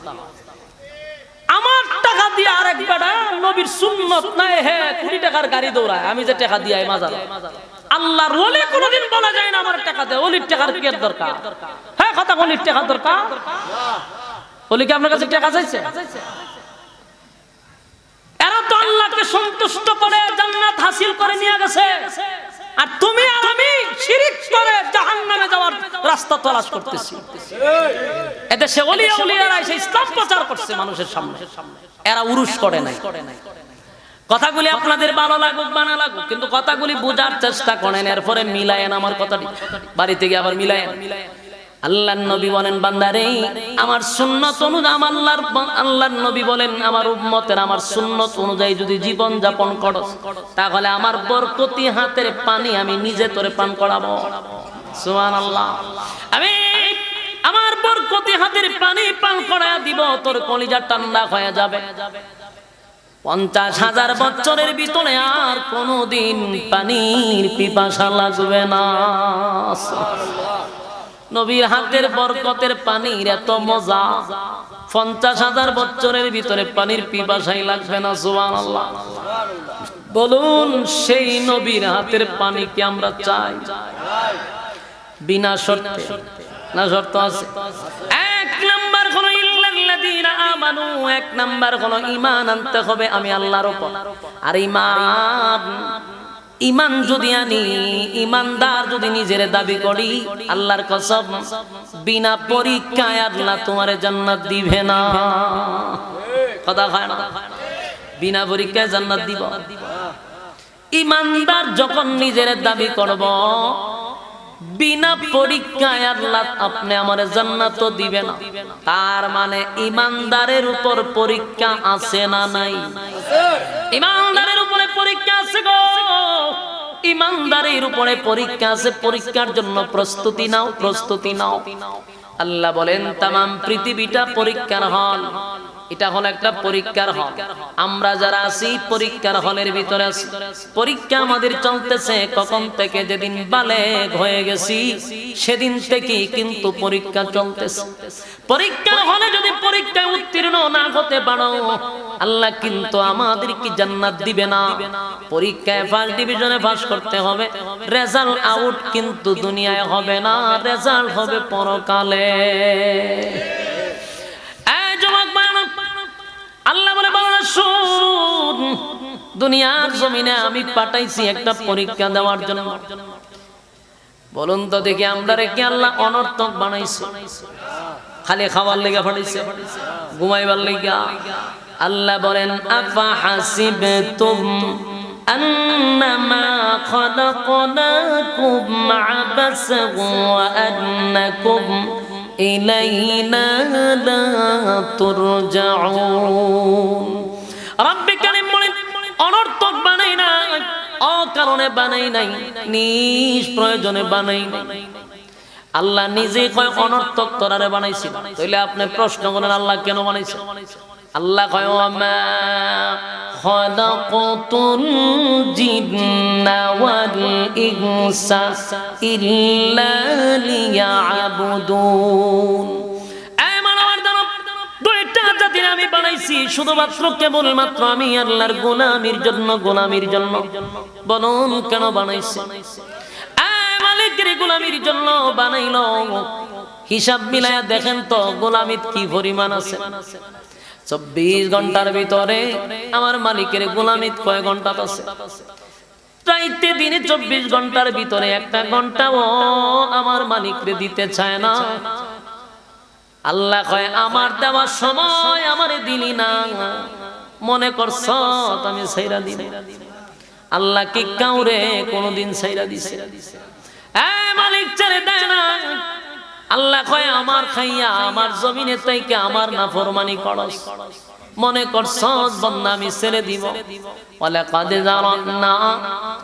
আমার টাকা দিয়ে আরেক বেটা নবীর সুন্নত নাই, হে কোটি টাকার গাড়ি দৌড়ায়, আমি যে টাকা দিয়ে মাজার। আল্লাহর ওলি কোনদিন বলা যায় না আমার টাকা দে, ওলির টাকার কি দরকার? হ্যাঁ কথা, ওলির টাকা দরকার? ওলি কি আপনার কাছে টাকা চাইছে? এরা তো আল্লাহকে সন্তুষ্ট করে জান্নাত হাসিল করে নিয়ে গেছে, আর তুমি আর আমি শিরক করে জাহান্নামে যাওয়ার রাস্তা তালাশ করতেছি। এদেশে ওলিয়া উলিয়ারা এসে ইসলাম প্রচার করছে মানুষের সামনে, এরা উরুস করে নাই। কথাগুলি আপনাদের ভালো লাগুক বা না লাগুক, কিন্তু কথাগুলি বোঝার চেষ্টা করেন, এরপরে মিলায়েন আমার কথাটি, বাড়িতে গিয়ে আবার মিলায়েন। আল্লাহর নবী বলেন, বান্দারে আমার সুন্নত অনুযায়ী, আল্লাহর নবী বলেন, আমার উম্মতের আমার সুন্নত অনুযায়ী যদি জীবন যাপন করো, তাহলে আমার বরকতি হাতের পানি আমি নিজে তোরে পান করাবো। সুবহানাল্লাহ। আমি আমার বরকতি হাতের পানি পান করায়া দিব, তোর কলিজা ঠান্ডা হয়ে যাবে। 50,000 বছরের ভিতরে আর কোনোদিন পানির পিপাসা লাগবে না। নবীর হাতের বরকতের পানির এত মজা, 50,000 বছরের ভিতরে পানির পিপাসাই লাগবে না। সুবহানাল্লাহ। বলুন, সেই নবীর হাতের পানি কি আমরা চাই? বিনা শর্তে না শর্ত আছে? এক নাম্বার হলো ইল্লাল্লাযীনা আমানু, এক নাম্বার হলো ঈমান আনতে হবে আমি আল্লাহর উপর। আর ঈমান যদি আনি, ঈমানদার যদি নিজের দাবি করি, আল্লাহর কসম বিনা পরীক্ষায় আল্লাহ তোমারে জান্নাত দিবে না। কথা হয় না? বিনা পরীক্ষায় জান্নাত দিব। ঈমানদার যখন নিজের দাবি করব, বিনা পরীক্ষায় আল্লাহ আপনি আমারে জান্নাত দিবে না, তার মানে ঈমানদারের উপর পরীক্ষা আছে না নাই? ঈমানদারের উপরে পরীক্ষা আছে গো, ঈমানদারের উপরে পরীক্ষা আছে। পরীক্ষার জন্য প্রস্তুতি নাও, প্রস্তুতি নাও। আল্লাহ বলেন তামাম পৃথিবীটা পরীক্ষার হল, এটা হলো একটা পরীক্ষার হল। আমরা যারা আছি পরীক্ষার হলের ভিতরে আছি, পরীক্ষা আমাদের চলতেছে কখন থেকে, যেদিন বালেগ হয়ে গেছি সেদিন থেকে কিন্তু পরীক্ষা চলতেছে। পরীক্ষার হলে যদি পরীক্ষায় উত্তীর্ণ না হতে পারো, আল্লাহ কিন্তু আমাদের কি জান্নাত দিবে না। পরীক্ষায় ফার্স্ট ডিভিশনে পাস করতে হবে, রেজাল্ট আউট কিন্তু দুনিয়ায় হবে না, রেজাল্ট হবে পরকালে। আল্লাহ বলে, শুন, দুনিয়ার জমিনে আমি পাঠাইছি একটা পরীক্ষা দেওয়ার জন্য। বলুন তো দেখি, আমরা কি আল্লাহ অনর্থক বানাইছে? খালি খাবার লেগে পাঠাইছে, ঘুমাইবার লেগে? আল্লাহ বলেন, আফা হাসিবতুম আন্নামা খালাকনাকুম আবাসান ওয়া আন্নাকুম ইলাইনা লা তুরজাউন। রব্বে কারীম বলেন, অনর্থক বানাই নাই, অকারণে বানাই নাই, নিষ্প্রয়োজনে বানাই নাই। আল্লাহ নিজে কয় অনর্থক তোরারে বানাইছি। তাইলে আপনি প্রশ্ন করেন আল্লাহ কেন বানাইছে? আল্লাহ কয়, ওয়ামা খালাকাতুল জিন্না ওয়াল ইনসা ইল্লা লিয়াবুদুন। এই মানব দানব দুইটা জাতির আমি বানাইছি শুধুমাত্র কেবলমাত্র আমি আল্লাহর গোলামির জন্য, গোলামির জন্য। বলুন কেন বানাইছে? মালিকের গোলামির জন্য বানাইলো। হিসাব মিলায়া দেখেন তো গোলামিত কি পরিমাণ আছে। 24 ঘন্টার ভিতরে আমার মালিকের গোলামিত কয় ঘন্টা আছে? রাইতে দিনে 24 ঘন্টার ভিতরে একটা ঘন্টাও আমার মালিকরে দিতে চায় না। আল্লাহ কয় আমার দেওয়ার সময় আমারে দিলি না, মনে করছ আমি ছাইরা দিব? আল্লাহ কি কাউরে কোনদিন ছাইরা দিছে? মালিক ছেড়ে দেয় না। আল্লাহ কয় আমার খাইয়া আমার জমিনে তাইকে আমার নাফরমানি করস, মনে করছস বান্দা আমি ছেড়ে দিব? ওয়ালাকাদ যারানা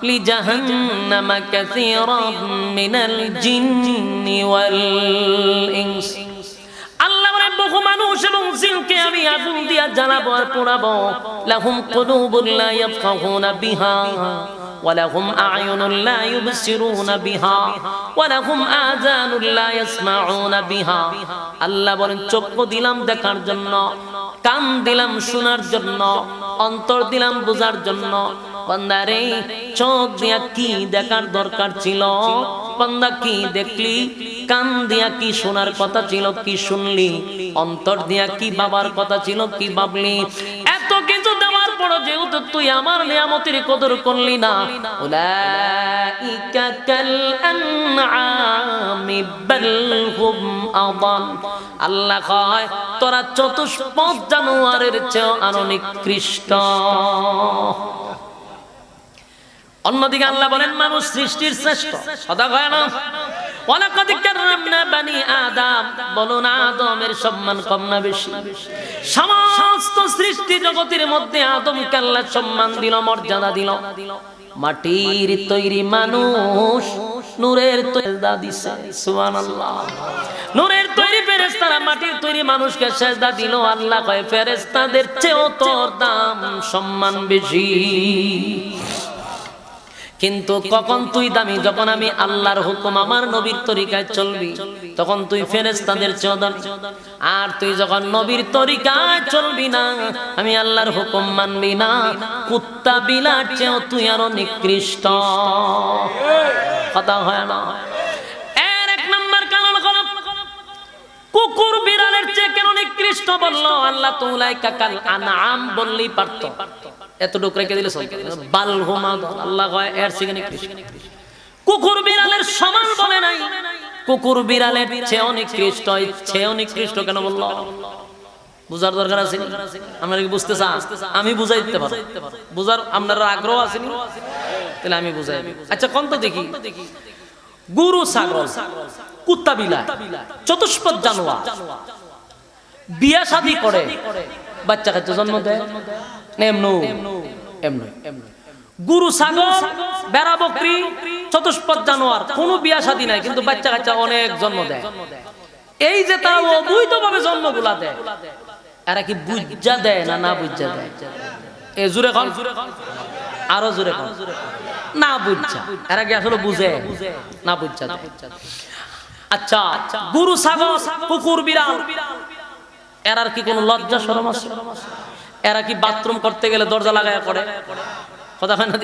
লিজাহান্নামা কাসীরাম মিনাল জিন্নি ওয়াল ইনস। আল্লাহ বলে বহু মানুষ এবং জিনকে আমি আগুন দিয়া জ্বালাবো আর পোড়াবো। লাহুম কুলুবুন লা ইয়াফকাহুনা বিহা ওয়ালাহুম আ'য়ুনুন লা ইউবসিরুনা বিহা ওয়ালাহুম আযানুন লা ইয়াসমাউনা বিহা। আল্লাহ বলেন চক্ষু দিলাম দেখার জন্য, কান দিলাম শোনার জন্য, অন্তর দিলাম বোঝার জন্য। বান্দারে চোখ দিয়া কি দেখার দরকার ছিল? বান্দা কি দেখলি? কান দিয়া কি শোনার কথা ছিল, কি শুনলি? অন্তর দিয়া কি ভাবার কথা ছিল, কি ভাবলি? এত কিছু দেওয়ার পরও যেহেতু তুই আমার নিয়ামতের কদর করলি না, উলাইকা কাল আনআমি বাল হুম আদাল। আল্লাহ কয় তোরা চতুষ্পদ জানোয়ারের চেয়ে আরো নিকৃষ্ট। অন্যদিকে আল্লাহ বলেন মানুষ সৃষ্টির শ্রেষ্ঠ, কথা কয় না? ওয়ালাকাদ কাররামনা বানি আদম, বলুন আদমের সম্মান কম না বেশি? সমস্ত সৃষ্টি জগতের মধ্যে আদমকে আল্লাহ সম্মান দিল, মর্যাদা দিল। মাটির তৈরি মানুষ নূরের সেজদা দিছে, সুবহানাল্লাহ। নূরের তৈরি ফেরেশতারা মাটির তৈরি মানুষকে সেজদা দিল। আল্লাহ কয় ফেরেশতাদের চেয়েও তোর দাম সম্মান বেশি। কিন্তু কখন তুই দামি? যখন আমি আল্লাহর হুকুম আমার নবীর তরিকায় চলবি, তখন তুই ফেরেশতাদের চেয়েও দামি। আর তুই যখন নবীর তরিকায় চলবি না, আমি আল্লাহর হুকুম মানবি না, কুত্তা বিলার চেয়েও তুই আরো নিকৃষ্ট। কথা হয় না? এর এক নম্বর কারণ হলো কুকুর বিড়ালের চেয়ে কেন নিকৃষ্ট বললো আল্লাহ? তো উলাইকা কাল আনআম বললেই পারত, এতটুকু রেখে দিলে বাল হুম আদাল। আল্লাহ কয় এর থেকে নিকৃষ্ট। কুকুর বিড়ালের সমান বলে নাই, কুকুর বিড়ালের চেয়েও নিকৃষ্ট। চেয়েও নিকৃষ্ট কেন বললো? বুঝার দরকার আছে? আপনারা কি বুঝতে চান? আমি বুঝাই দিতে পারবো। বুঝার আপনার আগ্রহ আছে? তাহলে আমি বুঝাই। আচ্ছা কোন তো দেখি, গরু, ছাগল, কুত্তা, বিলাই, চতুষ্পদ জানোয়ার বিয়া শাদী করে, বাচ্চা কাচ্চা জন্ম দেয়, গরু, ছাগল, বেড়া, বকরি, চতুষ্পদ জানোয়ার কোন বিয়া শাদী নাই, কিন্তু বাচ্চা কাচ্চা অনেক জন্ম দেয়। এই যে তারা অবৈধভাবে জন্মগুলা দেয়, এরা কি বুঝা দেয় না না বুঝা দেয়? এ জুড়ে কন, আরো জুড়ে কন। না বুঝা। এরা কি আসলে বুঝে না বুঝা? আচ্ছা গরু, ছাগল, কুকুর, বিড়াল, এরার কি কোনো লজ্জা শরম আছে? এরা কি বাথরুম করতে গেলে দরজা লাগায়া করে? কথা হয় না?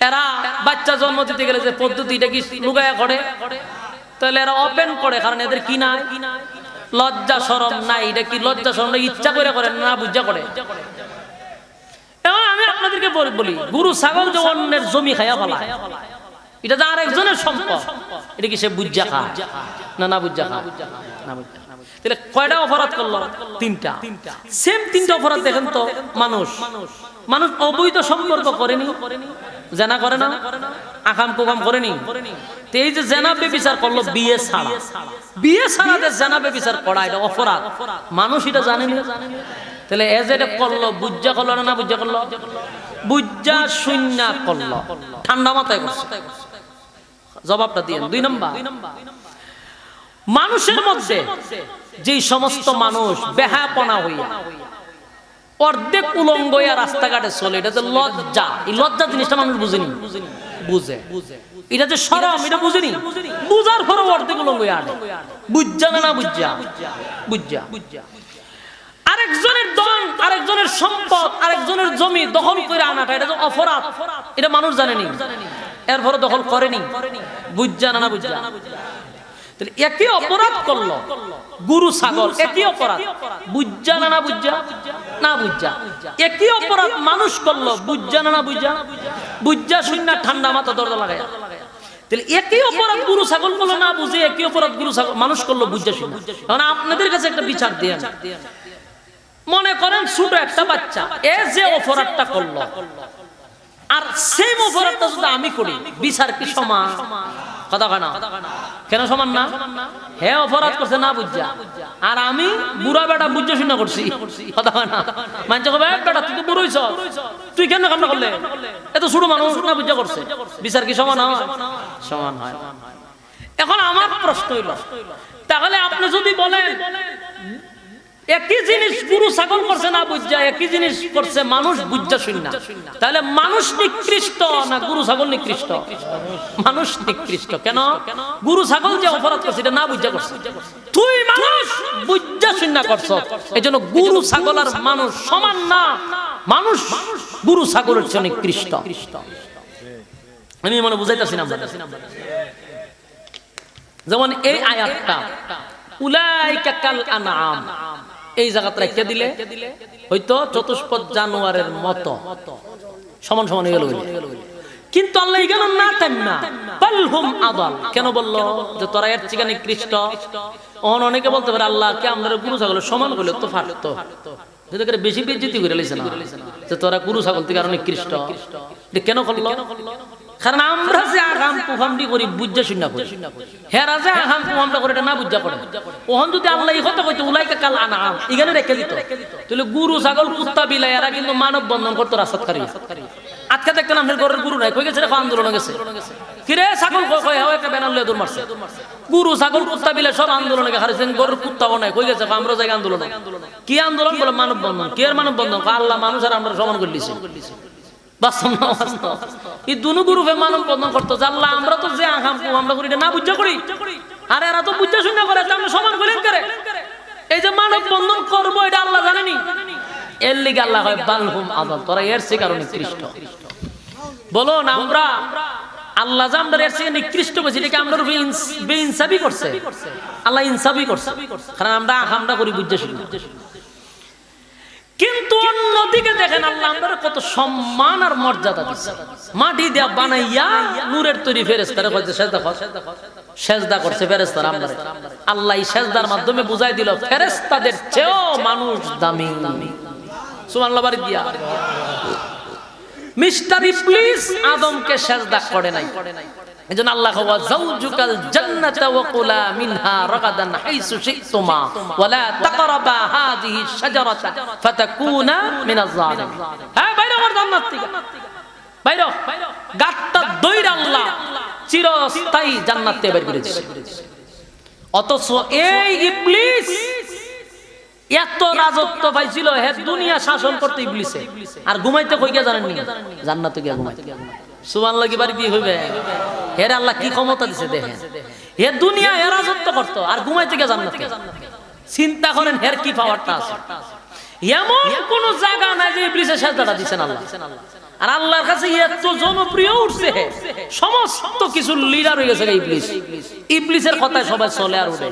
এরা বাচ্চা জন্ম দিতে গেলে যে পদ্ধতিটা কি লুকায়া করে? তাহলে এরা ওপেন করে, কারণ এদের কি নাই? লজ্জা শরম নাই। এটা কি লজ্জা শরম ইচ্ছা করে করে না বুঝা করে? আমি আপনাদেরকে বলি, গরু ছাগল যে অন্যের জমি খাইয়া ফেলায়, এটা যে আরেকজনের সম্পদ, এটা কি সে বুঝা খায় না না বুঝা খায়? না বুঝা। তাহলে কয়টা অপরাধ করলো? তিনটা। সেম তিনটা অপরাধ দেখেন তো। মানুষ অবৈধ সম্পর্ক করেনি, জেনা করে না, আকাম কুকাম করেনি। এই যে জেনা বেবিচার করলো বিয়ে ছাড়া, বিয়ে ছাড়াতে জেনা বেবিচার করা এটা অপরাধ। মানুষ এটা জানেনি। তাহলে এ যে এটা করলো, বুঝা করলো না বুঝা করলো? বুঝা শূন্য করলো, ঠান্ডা মাথায় করছে। জবাবটা দিয়ে 2 নম্বর, মানুষের মধ্যে যে সমস্ত মানুষ বেহায়াপনা হইয়া অর্ধেক উলঙ্গ হইয়া রাস্তাঘাটে চলে, এটা যে লজ্জা, এই লজ্জা জিনিসটা মানুষ বুঝেনি। বুঝে এটা যে শরম, এটা বুঝেনি। বুঝার পরও অর্ধেক উলঙ্গ হইয়া আনে। বুঝা না না বুঝা? বুঝা। আরেকজনের ধন, আরেকজনের সম্পদ, আরেকজনের জমি দখল করে আনাটা, এটা যে অপরাধ, এটা মানুষ জানেনি, এরপরও দখল করেনি। বুঝা না না বুঝা? তাহলে একই অপরাধ করলো গরু ছাগল, একই অপরাধ, বুঝা না বুঝা? না বুঝা। একই অপরাধ মানুষ করলো, বুঝা না বুঝা? বুঝা শূন্য ঠান্ডা মাথা দরজা লাগায়। তাহলে একই অপরাধ গরু ছাগল করলো না বুঝে, একই অপরাধ গরু ছাগল মানুষ করলো বুঝা শূন্য। এখন আপনাদের কাছে একটা বিচার দিয়ে, মনে করেন ছোট একটা বাচ্চা এ যে অপরাধটা করলো, আর সেম অপরাধটা যদি আমি করি, বিচার কি সমান? কথা কয় না? কেন সমান না? হে অপরাধ করছে না বুঝা, আর আমি বুড়া বেটা বুঝা শুনে করছি। কথা কয় না? মানছে কবে বেটা তুই তো বুড়ো হইছ, তুই কেন কামনা করলে? এত ছোট মানুষ না বুঝা করছে, বিচার কি সমান হয়? সমান হয়। এখন আমার প্রশ্ন হইল, তাহলে আপনি যদি বলেন একই জিনিস গরু ছাগল করছে না বুঝা, একই জিনিস করছে মানুষ বুঝা শূন্য, তাহলে মানুষ নিকৃষ্ট না গরু ছাগল নিকৃষ্ট? মানুষ নিকৃষ্ট। কেন? গরু ছাগল যে অপরাধ করছে এটা না বুঝা করছে, তুই মানুষ বুঝা শূন্য করছ, এই জন্য গরু ছাগল আর মানুষ সমান না, মানুষ গরু ছাগলের চেয়ে নিকৃষ্ট। আমি মনে বুঝাইতেছি না। যেমন এই আয়াতটা উলাইকা কাল আনআম, এই জায়গাটা রেখে দিলে হয়তো চতুষ্পদ জানোয়ারের মতো সমান সমান হয়ে গেল, কিন্তু আল্লাহ এখানে না তেন না, বালহুম আদাল কেন বললো যে তোরা এর থেকে নিকৃষ্ট? অনেকে বলতে পারে আল্লাহ কে আমরা গরু ছাগল সমান করলে তো পারতো, বেশি বেজ্জতি করে লাইছে না যে তোরা গরু ছাগল থেকে আরো নিকৃষ্ট। কেন করলো? কারণ আমরা যে আগাম কুফামটি করি বুঝা শূন্য করি, হেরা যে আগাম কুফামটা করে এটা না বুঝা করে। ওহন যদি আল্লাহ এই কথা কইতো উলাইকা কাল আনআম এখানে রেখে দিত, তাহলে গরু ছাগল কুত্তা বিলাই এরা কিন্তু মানব বন্ধন করতো রাস্তাকারী। আজকে দেখতেন আপনার ঘরের গরু নাই, কই গেছে? দেখো আন্দোলন গেছে। কিরে ছাগল কই হয় একটা ব্যানার লয়ে দৌড় মারছে। গরু ছাগল কুত্তা বিলাই সব আন্দোলনে হারিয়েছেন, গরুর কুত্তাও নাই, কই গেছে? আমরা জায়গা আন্দোলন। কি আন্দোলন? বলে মানব বন্ধন। কি এর মানব বন্ধন? আল্লাহ মানুষ আর আমরা সমান করে দিছি। বাস্তব না বাস্তব? এই দুনো গ্রুপে মানব বন্ধন করতো, আল্লাহ আমরা তো যে আগাম আমরা করি না বুঝা করি, আর এরা তো বুঝা শূন্য করে, আমরা সমান করেন করে। এই যে মানব বন্ধন করবো এটা আল্লাহ জানেনি, এর লিগে আল্লাহ হয় বালহুম আদাল, তোরা এর চেয়ে কারণে নিকৃষ্ট। বলো না আমরা আল্লাহ যে আমরা এর চেয়ে নিকৃষ্ট করছি, এটাকে আমরা বেইনসাফি করছে? আল্লাহ ইনসাফি করছে, কারণ আমরা আগামটা করি বুঝা শূন্য। কিন্তু অন্যদিকে দেখেন আল্লাহ আমাদের কত সম্মান আর মর্যাদা দিচ্ছে। মাটি দিয়া বানাইয়া নূরের তৈরি ফেরেশতারা কইছে সেজদা কর, সেজদা করছে ফেরেশতারা আমরারে। আল্লাহ এই সেজদার মাধ্যমে বুঝাই দিল ফেরেশতাদের চেয়েও মানুষ দামি। সুবহানাল্লাহ বাড়ি দিয়া মিস্টার ইবলিস আদমকে সেজদা করে নাই, এজন্য আল্লাহ ওয়া যাওজুকাল জান্নাতা ওয়া কুলা মিনহা রাগাদান হাইসু শিতুমা ওয়া লা তাকরাবা হাযিহি শাজারাতা ফাতাকুনা মিনাজ জালিমিন। হ্যাঁ বাইরে আমার জান্নাত থেকে বাইরে, গাটটা দইরা আল্লাহ চিরস্থায়ী জান্নাত থেকে বের করে দিয়েছে। অথচ এই ইবলিস এত রাজত্ব পাইছিল, হে দুনিয়া শাসন করতে ইবলিসে, আর ঘুমাইতে কই গিয়া জানেন নি? জান্নাতে গিয়া ঘুমাইতে। সুবহানাল্লাহ কি বাড়ি দিয়ে হইবে? হের আল্লাহ কি ক্ষমতা দিছে দেখেন, হে দুনিয়া হে রাজত্ব করতো আর ঘুমাইতে গিয়া জান্নাতে। চিন্তা করেন হের কি পাওয়ারটা আছে। এমন কোন জায়গা নাই যে ইবলিসের সাজদাটা দিবেন আল্লাহ, আর আল্লাহর কাছে এত জনপ্রিয় উঠছে, সমস্ত কিছু লিডার হয়ে গেছে ইবলিস। ইবলিসের কথায় সবাই চলে আর উঠে।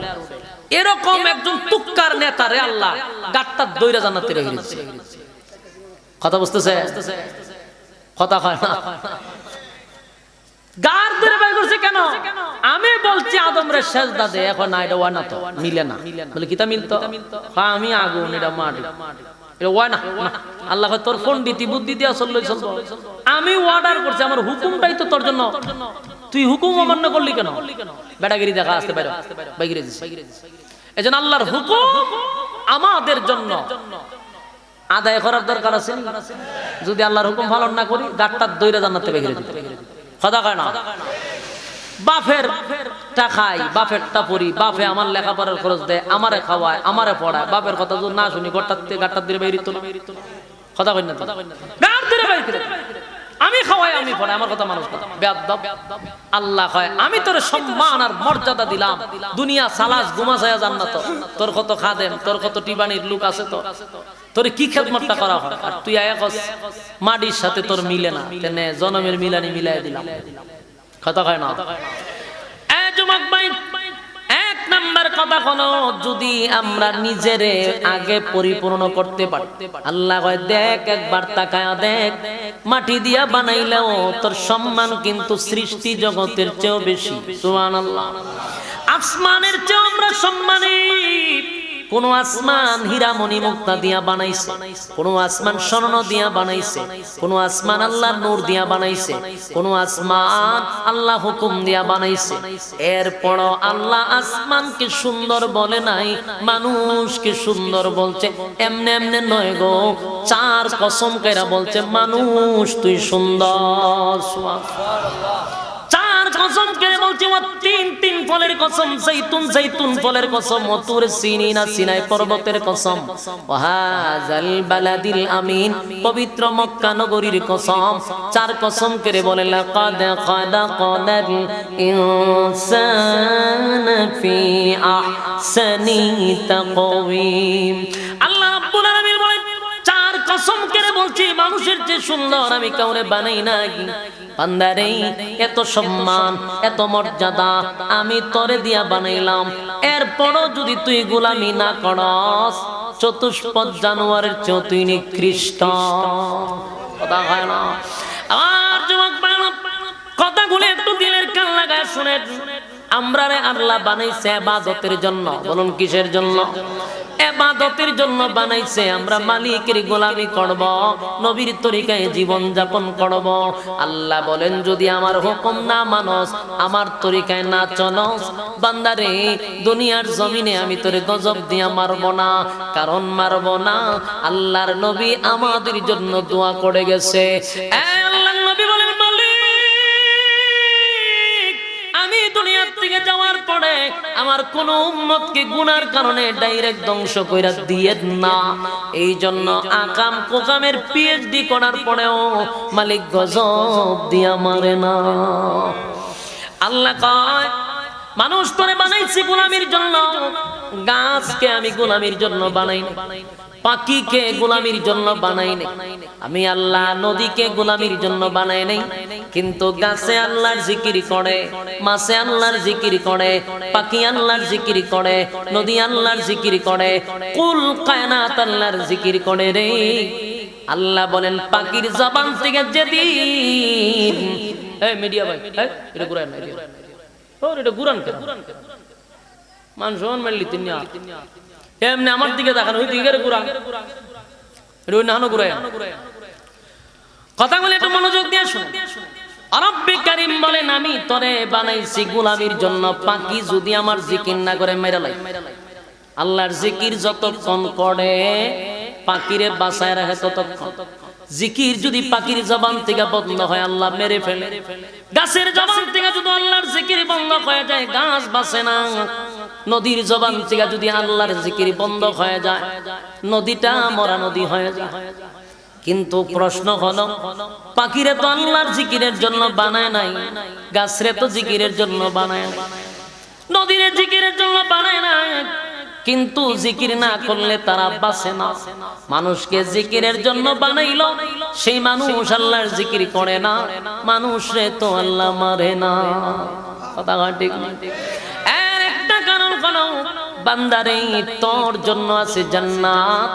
এরকম একজন তুক্কার নেতারে আল্লাহ গাটটা দইরা জান্নাতে রেখে দিয়েছে। কথা বুঝতেছে? কথা হয় না? গার ধরে বাই করছে কেন? আমি বলছি আদমরে সেজদা দে, এখন না এটা ওয়া না, তো মিলে না। বলে কিতা মিলতো? হ্যাঁ আমি আগুন, এটা মাটি, এটা ওয়া না। আল্লাহ কয় তোর পণ্ডিতি বুদ্ধি দিয়া চললে চলবো, আমি অর্ডার করছি, আমার হুকুমটাই তো তোর জন্য, তুই হুকুম অমান্য করলি কেন? বেটাগিরি দেখা আসতে পারো, বাইরে দিস। এজন্য আল্লাহর হুকুম আমাদের জন্য আদায় করার দরকার আছে। যদি আল্লাহর হুকুম পালন না করি গাটটা দইরা জান্নাতে বেরিয়ে দিতে। কথা কয় না? বাপের টাকাই বাপেরটা পড়ি, বাপে আমার লেখাপড়ার খরচ দেয়, আমারে খাওয়ায়, আমারে পড়ায়, বাপের কথা যদি না শুনি গাটটা দিয়ে বেরিয়ে তো। কথা কই না? গাট দিয়ে বেরিয়ে আমি খাওয়াই, আমি পড়াই, আমার কথা মানুষ কথা বেয়াদব। আল্লাহ কয় আমি তোর সম্মান আর মর্যাদা দিলাম, দুনিয়া সালাস ঘুমাছায়া জান্নাত, তোর কত খাদেম, তোর কত টিবানির লোক আছে, তো তোর কি খেদমতটা করা হয়, আর তুই আয়া কস মাটির সাথে তোর মিলে না, তেনে জনমের মিলানি মিলাই দিলাম। কথা কয় না? এ যুবক ভাই, এ নাম্বার কথা হলো, যদি আমরা নিজেরে আগে পরিপূর্ণ করতে পারি, আল্লাহ কয় দেখ একবার তাকায়া দেখ, মাটি দিয়া বানাইলেও তোর সম্মান কিন্তু সৃষ্টি জগতের চেয়েও বেশি। সুবহানাল্লাহ। আসমানের চেয়ে আমরা সম্মানী। কোন আসমান হীরামণি মুক্তা দিয়া বানাইছে, কোন আসমান স্বর্ণ দিয়া বানাইছে, কোন আসমান আল্লাহ নূর দিয়া বানাইছে, কোন আসমান আল্লাহ হুকুম দিয়া বানাইছে। এরপর আল্লাহ আসমানকে সুন্দর বলে নাই, মানুষকে সুন্দর বলছে। এমনে এমনে নয় গো, চার কসম কইরা বলছে মানুষ তুই সুন্দর। সুবহানাল্লাহ। কসম করে বলছি, ও তিন ফলের কসম, জৈতুন ফলের কসম, ও তুর সিনিনা সিনাই পর্বতের কসম, ও হাযাল বালাদিল আমিন পবিত্র মক্কা নগরীর কসম। চার কসম করে বলে লাকাদ খালাকাল ইনসানা ফি আহসানি তাকওয়িম। আল্লাহ রাব্বুল আলামিন বলেন, চার কসম করে বলছি মানুষের চেয়ে সুন্দর আমি কাউরে বানাই নাই। বান্দারে এত সম্মান এত মর্যাদা আমি তোরে দিয়া বানাইলাম, এরপরও যদি তুই গোলামি না করস, চতুষ্পদ জানোয়ারের চেয়ে তুই নিকৃষ্ট। কথা হয় না? আর যুবক কথাগুলো একটু দিলের কান লাগায় শুনেন। আমরারে আল্লাহ বানাইছে ইবাদতের জন্য। বলুন কিসের জন্য? ইবাদতের জন্য বানাইছে। আমরা মালিকের গোলামি করব, নবীর তরিকায় জীবন যাপন করব। আল্লাহ বলেন, যদি আমার হুকুম না মানস, আমার তরিকায় না চলস, বান্দারে দুনিয়ার জমিনে আমি তোরে গজব দিয়া মারব না। কারণ মারব না, আল্লাহর নবী আমাদের জন্য দোয়া করে গেছে। আল্লাহর নবী বলেন, আমি দুনিয়ার থেকে যাওয়ার পরে আমার কোন উম্মতকে গুনার কারণে ডাইরেক্ট ধ্বংস কইরা দিয়েন না। এই জন্য আকাম কোকামের পিএইচডি করার পরেও মালিক গজব দিয়া মারে না। আল্লাহ কয়, মানুষ তোরে বানাইছি গোলামির জন্য। গাছকে আমি গোলামির জন্য বানাই না, পাখিকে গোলামির জন্য বানাই নাই। আমি আল্লাহ নদীকে গোলামির জন্য বানাই নাই, কিন্তু গাছে আল্লাহর জিকির করে, মাছে আল্লাহর জিকির করে, পাখি আল্লাহর জিকির করে, নদী আল্লাহর জিকির করে, কুল কায়নাত আল্লাহর জিকির করে রে। আল্লাহ বলেন, পাখির জবান থেকে যেদিন মিডিয়া ভাই এটা গুরান না, এটা গুরান কেন মানুষ মারলি তিন এমনি আমার দিকে দেখানো, ওই দিকে ঘুরা নাহানো ঘুরায়। কথাগুলো একটু মনোযোগ দিয়ে শুনে। রব্বে কারীম বলেন, আমি তোরে বানাইছি গোলামির জন্য। পাখি যদি আমার জিকির না করে মেরে লাই। আল্লাহর জিকির যতক্ষণ করে পাখিরে বাঁচায় রাখে ততক্ষণ। জিকির যদি পাখির জবান থেকে বন্ধ হয়, আল্লাহ মেরে ফেলে। গাছের জবান থেকে যদি আল্লাহর জিকির বন্ধ হয়ে যায়, গাছ বাঁচে না। নদীর জবান থেকে যদি আল্লাহর জিকির বন্ধ হয়ে যায়, নদীটা মরা নদী হয়ে যায়। কিন্তু প্রশ্ন হলো, পাখিরে তো আল্লাহর জিকিরের জন্য বানায় নাই, গাছরে তো জিকিরের জন্য বানায় নাই, নদীর জিকিরের জন্য বানায় নাই, কিন্তু জিকির না করলে তারা বাঁচে না। মানুষকে জিকিরের জন্য বানাইলো, সেই মানুষ আল্লাহর জিকির করে না, মানুষরে তো আল্লাহ মারে না। কথা ঠিক না? এর একটা কারণ হলো, বান্দারে তোর জন্য আছে জান্নাত,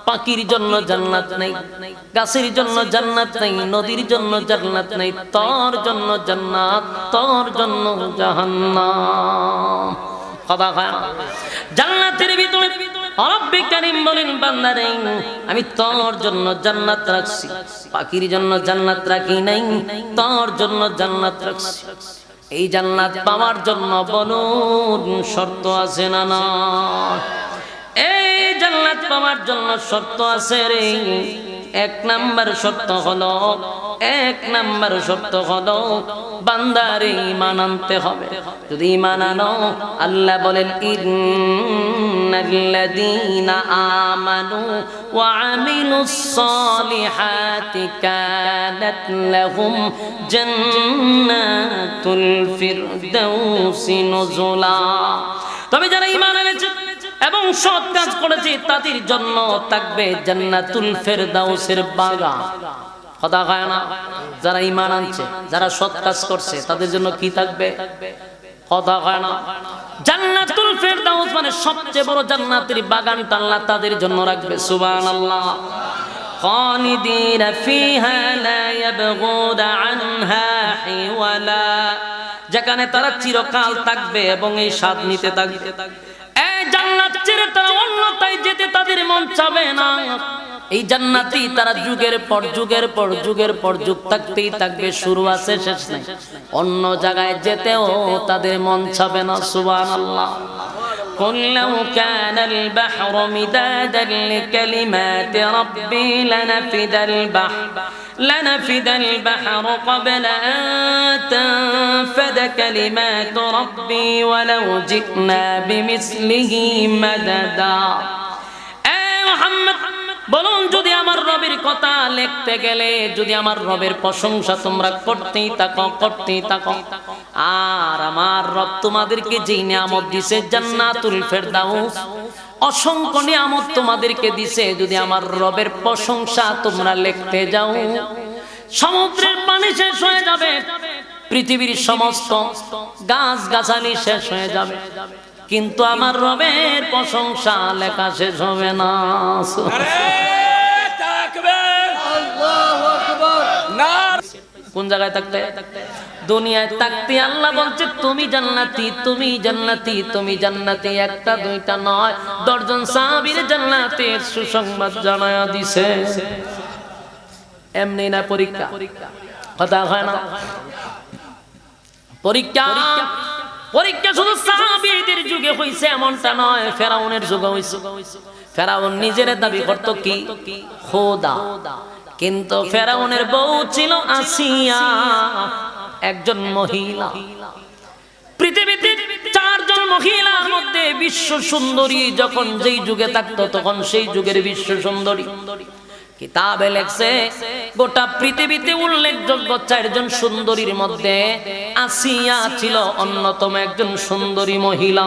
পাখির জন্য জান্নাত নাই, গাছের জন্য জান্নাত নাই, নদীর জন্য জান্নাত নাই, তোর জন্য জান্নাত, তোর জন্য জাহান্নাম। কথা হয় জান্নাতের ভিতরে রব্বে কারীম বলেন, বান্দারে আমি তোর জন্য জান্নাত রাখছি, পাখির জন্য জান্নাত রাখি নাই, তোর জন্য জান্নাত রাখছি। এই জান্নাত পাওয়ার জন্য বলুন শর্ত আছে না? না, এই জান্নাত পাওয়ার জন্য শর্ত আছে রে। এক নাম্বার শর্ত হলো বান্দারে ঈমান আনতে হবে। যদি ঈমান আনো, আল্লাহ বলেন, ইন্নাল্লাযীনা আমানু ওয়া আমিলুস সালিহাতি কানাত লাহুম জান্নাতুল ফিরদাউসি নুজুলা। তবে যারা ঈমান এনেছে এবং সৎ কাজ করেছে, তাদের জন্য থাকবে জান্নাতুল ফেরদাউসের বাগান। কথা হয় না? যারা ঈমান আনছে, যারা সৎ কাজ করছে, তাদের জন্য কি থাকবে? কথা হয় না। জান্নাতুল ফেরদাউস মানে সবচেয়ে বড় জান্নাতের বাগানটা আল্লাহ তাদের জন্য রাখবে। সুবহানাল্লাহ। খালিদিনা ফিহা লা ইয়াবগুনা আনহা হিওয়ালা, যেখানে তারা চিরকাল থাকবে এবং এই স্বাদ নিতে থাকবে। এই জান্নাত ছেড়ে তারা অন্যথায় যেতে তাদের মন চাবে না। এই জান্নাতি তারা যুগের পর যুগের পর যুগের পর যুগ থাকতেই থাকবে, শুরু আছে শেষ নাই। অন্য জায়গায় যেতেও তাদের মন চাবে না। সুবহানাল্লাহ। قل لو كان البحر مدادا لكلمات ربي لنفد البحر قبل أن تنفد كلمات ربي ولو جئنا بمثله مددا। বলুন, যদি আমার রবের কথা লিখতে গেলে, যদি আমার রবের প্রশংসা তোমরা করতেই থাকো, আর আমার রব তোমাদেরকে যে নিয়ামত দিছে জান্নাতুল ফেরদাউস, অসংখ্য নিয়ামত তোমাদেরকে দিছে, যদি আমার রবের প্রশংসা তোমরা লিখতে যাও, সমুদ্রের পানি শেষ হয়ে যাবে, পৃথিবীর সমস্ত গাছ গাছালি শেষ হয়ে যাবে, কিন্তু আমার রবের প্রশংসা লেখা শেষ হবে না। কোন জায়গায় থাকতে? দুনিয়ায় থাকতে আল্লাহ বলছে তুমি জান্নাতি, তুমি জান্নাতি, তুমি জান্নাতি। একটা দুইটা নয়, 10 জন সাহাবীর জান্নাতের সুসংবাদ জানায়া দিছে। এমনি না পরীক্ষা, কথা হয় না। পরীক্ষা শুধু সাহাবীদের যুগে হইছে এমনটা নয়, ফেরাউনের যুগে হইছে। ফেরাউন নিজের দাবি করত কি? খোদা। কিন্তু ফেরাউনের বউ ছিল আসিয়া, একজন মহিলা। পৃথিবীতে 4 জন মহিলার মধ্যে বিশ্ব সুন্দরী যখন যেই যুগে থাকতো তখন সেই যুগের বিশ্ব সুন্দরী। কিতাবে লেখছে গোটা পৃথিবীতে উল্লেখযোগ্য 4 জন সুন্দরীর মধ্যে আসিয়া ছিল অন্যতম একজন সুন্দরী মহিলা।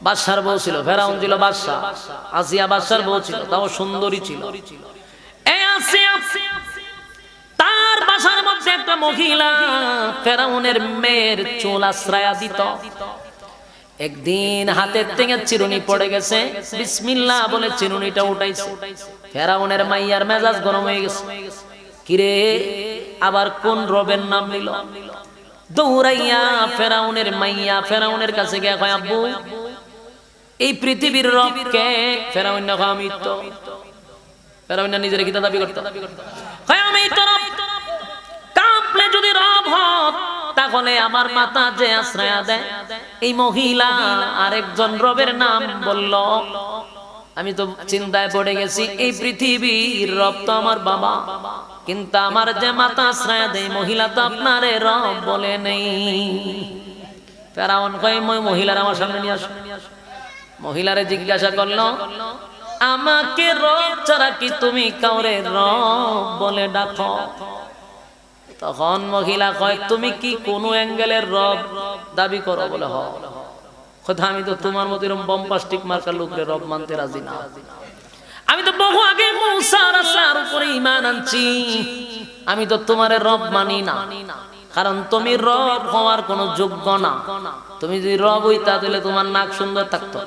বাদশার বউ ছিল, ফেরাউন ছিল বাদশা, আসিয়া বাদশার বউ ছিল, তাও সুন্দরী ছিল। এই আসিয়া তার বাসার মধ্যে একটা মহিলা ফেরাউনের মেয়ের চুল আশ্রয়া দিত। একদিন হাতের থেকে চিরুনি পড়ে গেছে, বিসমিল্লাহ বলে চিরুনিটা উঠাইছে। ফেরাউনের মাইয়ার মেজাজ গরম হয়ে গেছে, কিরে আবার কোন রবের নাম নিল? দৌড়াইয়া ফেরাউনের মাইয়া ফেরাউনের কাছে গিয়ে কয়, আব্বু এই পৃথিবীর রব কে? ফেরাউন না, আমি তো। ফেরাউন না নিজের কি দাবি করতে? কয় আমি তো রব। কাঁপলে যদি রব হত তাহলে আমার মাথা যে আশ্রয় দেয়। এই মহিলা আরেকজন রবের নাম বলল, আমি তো চিন্তায় পড়ে গেছি। এই পৃথিবীর রব তো আমার বাবা, কিন্তু আমার যে মাথা আশ্রয় দেয় মহিলা তো আপনারে রব বলে নেই। ফেরাউন কয়, মহিলার আমার সামনে নিয়ে আসো। মহিলারে জিজ্ঞাসা করলো, আমাকে রব ছাড়া কি তুমি কাউরে রব বলে ডাকো? তখন মহিলা কয়, তুমি কি কোন অ্যাঙ্গেলের রব দাবি করো? বলে হ। কথা, আমি তো তোমার মতো এরকম বম্পাস্টিক মার্কার লোকরে রব মানতে রাজি না। আমি তো বহু আগে মুসা রাসূলের উপরে ঈমান আনছি, আমি তো তোমারে রব মানি না, কারণ তুমি রব হওয়ার কোনো যোগ্য না। তুমি যদি রব হইতা তাহলে তোমার নাক সুন্দর থাকতো।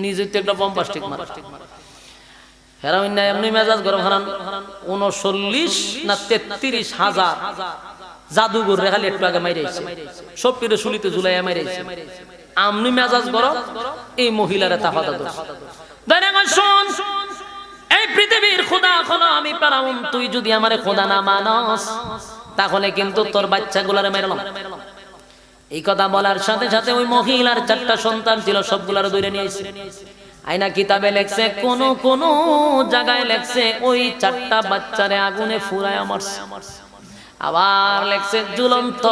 নিজে তো একটা বম্পাস্টিক মার। ফেরাউন না এমনি মেজাজ গরম হারান। 39 না 33,000 জাদুঘর রেখালি একটু আগে মাইরাইছে, সব পিড়ে শুলিতে ঝুলাইয়া মাইরাইছে। আমনি মেজাজ গরম, এই মহিলারে তাফাদা দোষ। শোন, এই পৃথিবীর খোদা হলো আমি ফেরাউন, তুই যদি আমারে খোদা না মানস তাহলে কিন্তু তোর বাচ্চাগুলারে মেরলাম। এই কথা বলার সাথে সাথে ওই মহিলার 4টা সন্তান ছিল, সবগুলার দৌড়ে নিয়ে এসে আয়না কিতাবে লেখছে, কোন কোন জায়গায় লেখছে ওই 4টা বাচ্চারে আগুনে ফুরায়া মারছে। আবার লেখছে ঝুলন্ত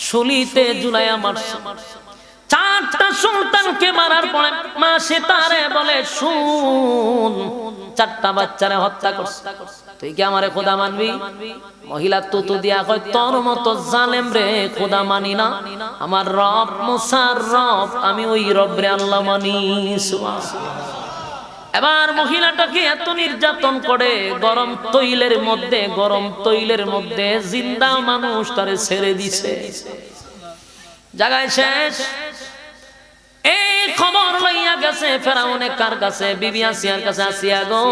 শুলিতে ঝুলাইয়া মারছে। 4টা সন্তানকে মারার পরে মা সে তারে বলে, শুন 4টা বাচ্চারে হত্যা করছে, তুই কি আমারে খোদা মানবি? মহিলা তুতু দিয়া কয়, তোর মতো জালেম রে খোদা মানি না, আমার রব মুসার রব, আমি ওই রব রে আল্লাহ মানি। এবার মহিলাটাকে এত নির্যাতন করে গরম তৈলের মধ্যে জিন্দা মানুষ তারে ছেড়ে দিছে। জায়গায় শেষ। এই খবর লইয়া গেছে ফেরাউনে কার কাছে? বিবি আসিয়ার কাছে। আসিয়া গো,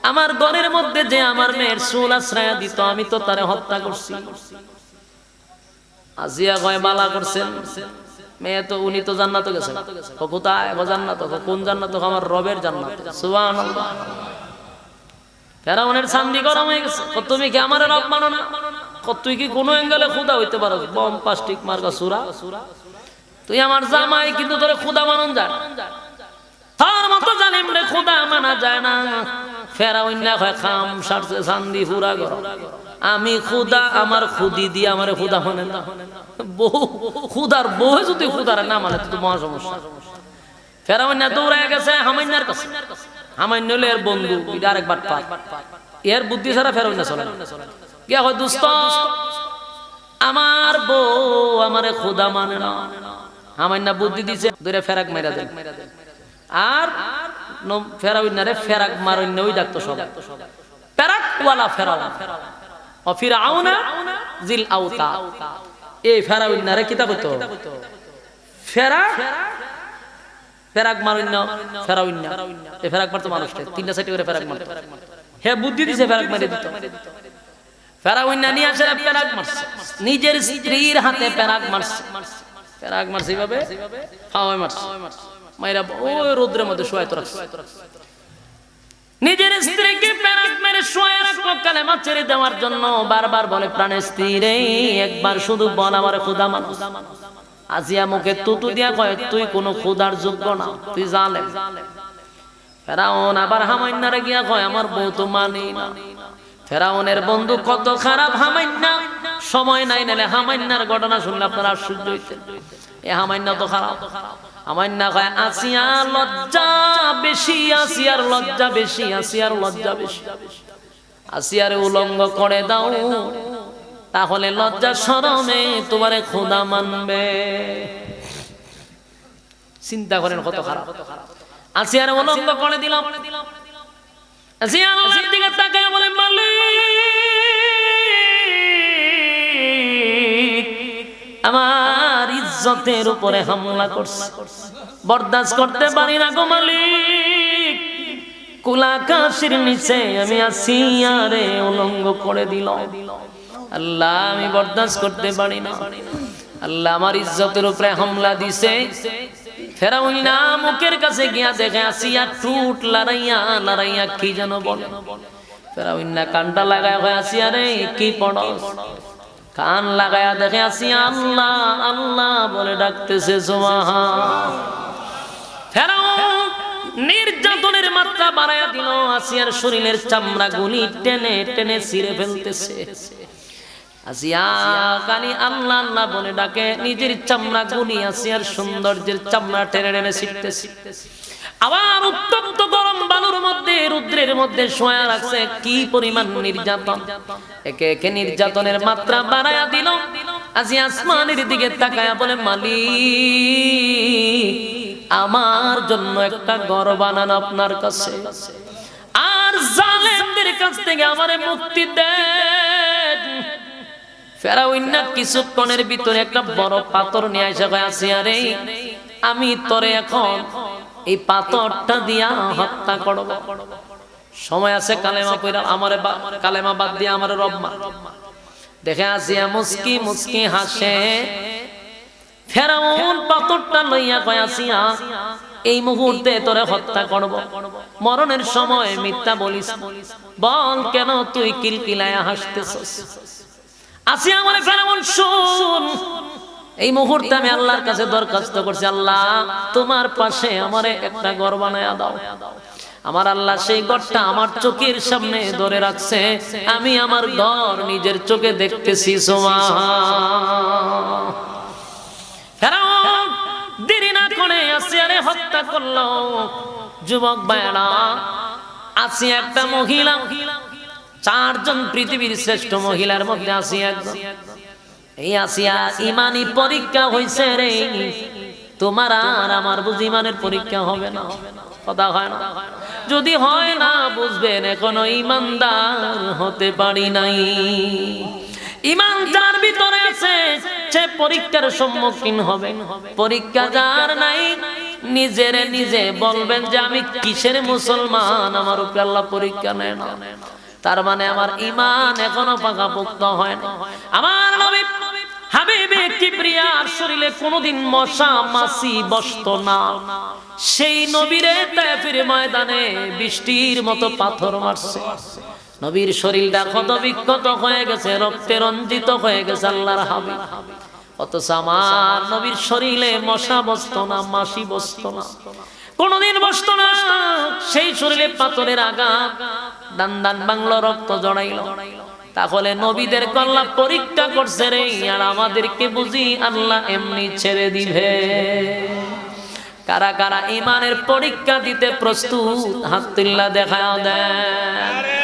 আমার ঘরের মধ্যে যে আমার মেয়ের চুল আশ্রয় দিত, আমি তো তারে হত্যা করছি। আসিয়া কয় বালা করছেন, মেয়ে তো উনি তো জান্নাতে গেছে। কোথায়? জান্নাত। কোন জান্নাত? আমার রবের জান্নাত। সুবহানাল্লাহ। ফেরাউনের চান্দি গরম হয়ে গেছে। তুমি কি আমার রব মানো না? তুই কি কোনো অ্যাঙ্গেলে খুদা হইতে পারো? বম প্লাস্টিক মার্কা সুরা, তুই আমার জামাই, কিন্তু তোরে খুদা মানন যায় তার মতো জালিম রে খুদা মানা যায় না। ফেরাউন না হয় খাম সারছে চান্দি পুরা গরম। আমি খুদা, আমার খুদি দিয়ে আমারে খুদা মানে না। বউ খুদার বউ যদি খুদার না মানে তো মহা সমস্যা। ফেরাউন না দৌড়ায় গেছে হামাইনার কাছে। হামাইন হলো এর বন্ধু, আরেকবার পা এর বুদ্ধি ছাড়া ফেরাউন না চলে। কে হয় দোস্ত, আমার বউ আমারে খুদা মানে না। হামাইনা বুদ্ধি দিছে, ধরে ফেরাক মাইরা দেন। আর ফেরাউন না রে ফেরাক মারুন না, ওই ডাকতো সব ফেরাক ওয়ালা ফেরাউন ও ফিরআউনা জিল আওতা। এই ফেরাউন না রে কিতাব হইতো ফেরাক ফেরাক মারুন না ফেরাউন না। এই ফেরাক মারতো মানুষটা তিনটা সাইডে করে ফেরাক মারতো। হে বুদ্ধি দিছে ফেরাক মারি দিত। ফেরাউন না নিয়ে আসে ফেরাক মারছে, নিজের স্ত্রীর হাতে ফেরাক মারছে। ফেরাক মারছে এইভাবে হাওয়ায় মারছে, মাইরা ওই রোদ্রের মধ্যে শোয়াইতে রাখছে। নিজের স্ত্রীকে ফেরাক মেরে শোয়ায় রাখলো কালেমা ছেড়ে দেওয়ার জন্য। বারবার বলে, প্রাণের স্ত্রী রে, একবার শুধু বল আমার খোদা মানুষ। আসিয়া মুখে তুতু দিয়া কয়, তুই কোনো খোদার যোগ্য না, তুই জালেম। ফেরাউন আবার হামাইন্নারে গিয়া কয়, আমার বউ তো মানি না। ফেরাউনের বন্ধু কত খারাপ হামাইন্না, সময় নাই নালে হামাইন্নার ঘটনা শুনলে আপনারা আশ্চর্য হইতেন। এ হামাইন্না তো খারাপ। হামাইন্না কয়, আসিয়া লজ্জা বেশি, আসিয়ার লজ্জা বেশি, আসিয়ার লজ্জা বেশি। আসিয়ার উলঙ্গ করে দাও, তাহলে লজ্জা শরমে তোমারে খোদা মানবে। চিন্তা করেন কত খারাপ। আসিয়ার উলঙ্গ করে দিলাম। আসিয়া আল্লাহর দিকে তাকায় বলে, মালিক আমার ইজ্জতের উপরে হামলা করছে, বরদাস্ত করতে পারি না গো মালিক। কুলাকাশির নিচে আমি আসিয়ারে উলঙ্গ করে দিল। আল্লাহ আমি বরদাস্ত করতে পারি না। আল্লাহ আমার ইজ্জতের উপরে হামলা দিছে। ফেরাউন না মুখের কাছে গিয়া দেখে আসিয়া টুট লড়াইয়া লড়াইয়া কি যেন বলে। ফেরাউন না কানটা লাগায় হয়, আসিয়া রে কি পড়স? কান লাগায়া দেখে আসিয়া আল্লাহ আল্লাহ বলে ডাকতেছে। সুবহান। ফেরাউন নির্যাতনের মাত্রা বাড়ায়া দিল। আসিয়ার শরীরের চামড়া গুলি টেনে টেনে ছিঁড়ে ফেলতেছে। আসিয়া খালি আল্লাহ আল্লাহ বলে ডাকে, নিজের চামড়া গুলি আসিয়ার সৌন্দর্যের চামড়া টেনে টেনে ছিঁড়তেছে। আবার উত্তপ্ত গরম বালুর মধ্যে রুদ্রের মধ্যে শোয়া রাখছে। কি পরিমাণ নির্যাতন! একে একে নির্যাতনের মাত্রা বাড়ায়া দিল। আসিয়া আসমানের দিকে তাকায়া বলে, মালিক আমার জন্য একটা ঘর বানান আপনার কাছে, আর জালেমদের কাছ থেকে আমারে মুক্তি দেন। ফেরাউন না কিছুক্ষণের ভিতরে একটা বড় পাথর নিয়ে এসে কয়, আসিয়া রে আমি তোরে এখন এই পাথরটা দিয়া হত্যা করব। সময় আছে কালেমা পড়া, আমারে কালেমা বাদ দিয়া আমারে রব মা। দেখে আসিয়া মুস্কি মুস্কি হাসে। ফেরাউন পাথরটা লইয়া কয়, আসিয়া এই মুহূর্তে তোরে হত্যা করব। মরণের সময় মিথ্যা বলিস, বল কেন তুই কিলকিলায়া হাসতেছস? আসিয়া বলে, ফেরাউন শুন, এই মুহূর্তে আমি আল্লাহর কাছে দরখাস্ত করছি, আল্লাহ তোমার পাশে আমারে একটা ঘর বানায়া দাও। আমার আল্লাহ সেই ঘরটা আমার চোখের সামনে ধরে রাখছে, আমি আমার ঘর নিজের চোখে দেখতেছি। সুবহান। ফেরাউন দেরি না করে আসিয়ারে হত্যা করলো। যুবক ভাইরা, আসিয়া একটা মহিলা, চারজন পৃথিবীর শ্রেষ্ঠ মহিলার মধ্যে আসিয়া একজন। এই আসিয়া ইমানি পরীক্ষা হইছে রে, তোমার আর আমার বুঝি ইমানের পরীক্ষা হবে না। কথা হয় না? যদি হয় না বুঝবেন এখনো ইমানদার হতে পারি নাই। ইমান যার ভিতরে আছে সে পরীক্ষার সম্মুখীন হবে। পরীক্ষা যার নাই নিজেরে নিজে বলবেন যে আমি কিসের মুসলমান, আমার উপরে আল্লাহ পরীক্ষা নেয় না, তার মানে আমার ঈমান এখনো পাকাপোক্ত হয় না। আমার নবী হাবিবে কিবরিয়ার শরীরে কোনোদিন মশা মাছি বসতো না। সেই নবীরে তায়েফের ময়দানে বৃষ্টির মতো পাথর মারছে। নবীর শরীরটা ক্ষত বিক্ষত হয়ে গেছে, রক্তে রঞ্জিত হয়ে গেছে আল্লাহর হাবিব। অথচ আমার নবীর শরীরে মশা বসতো না, মাছি বসতো না, কোনদিন বসতো না। সেই শরীরে পাথরের আঘাত, দান দান বাংলো রক্ত জড়াইল। তাহলে নবীদের আল্লাহ পরীক্ষা করছে রে, আর আমাদেরকে বুঝি আল্লাহ এমনি ছেড়ে দিবে? কারা কারা ইমানের পরীক্ষা দিতে প্রস্তুত? হাত তুল্লা দেখা দেন।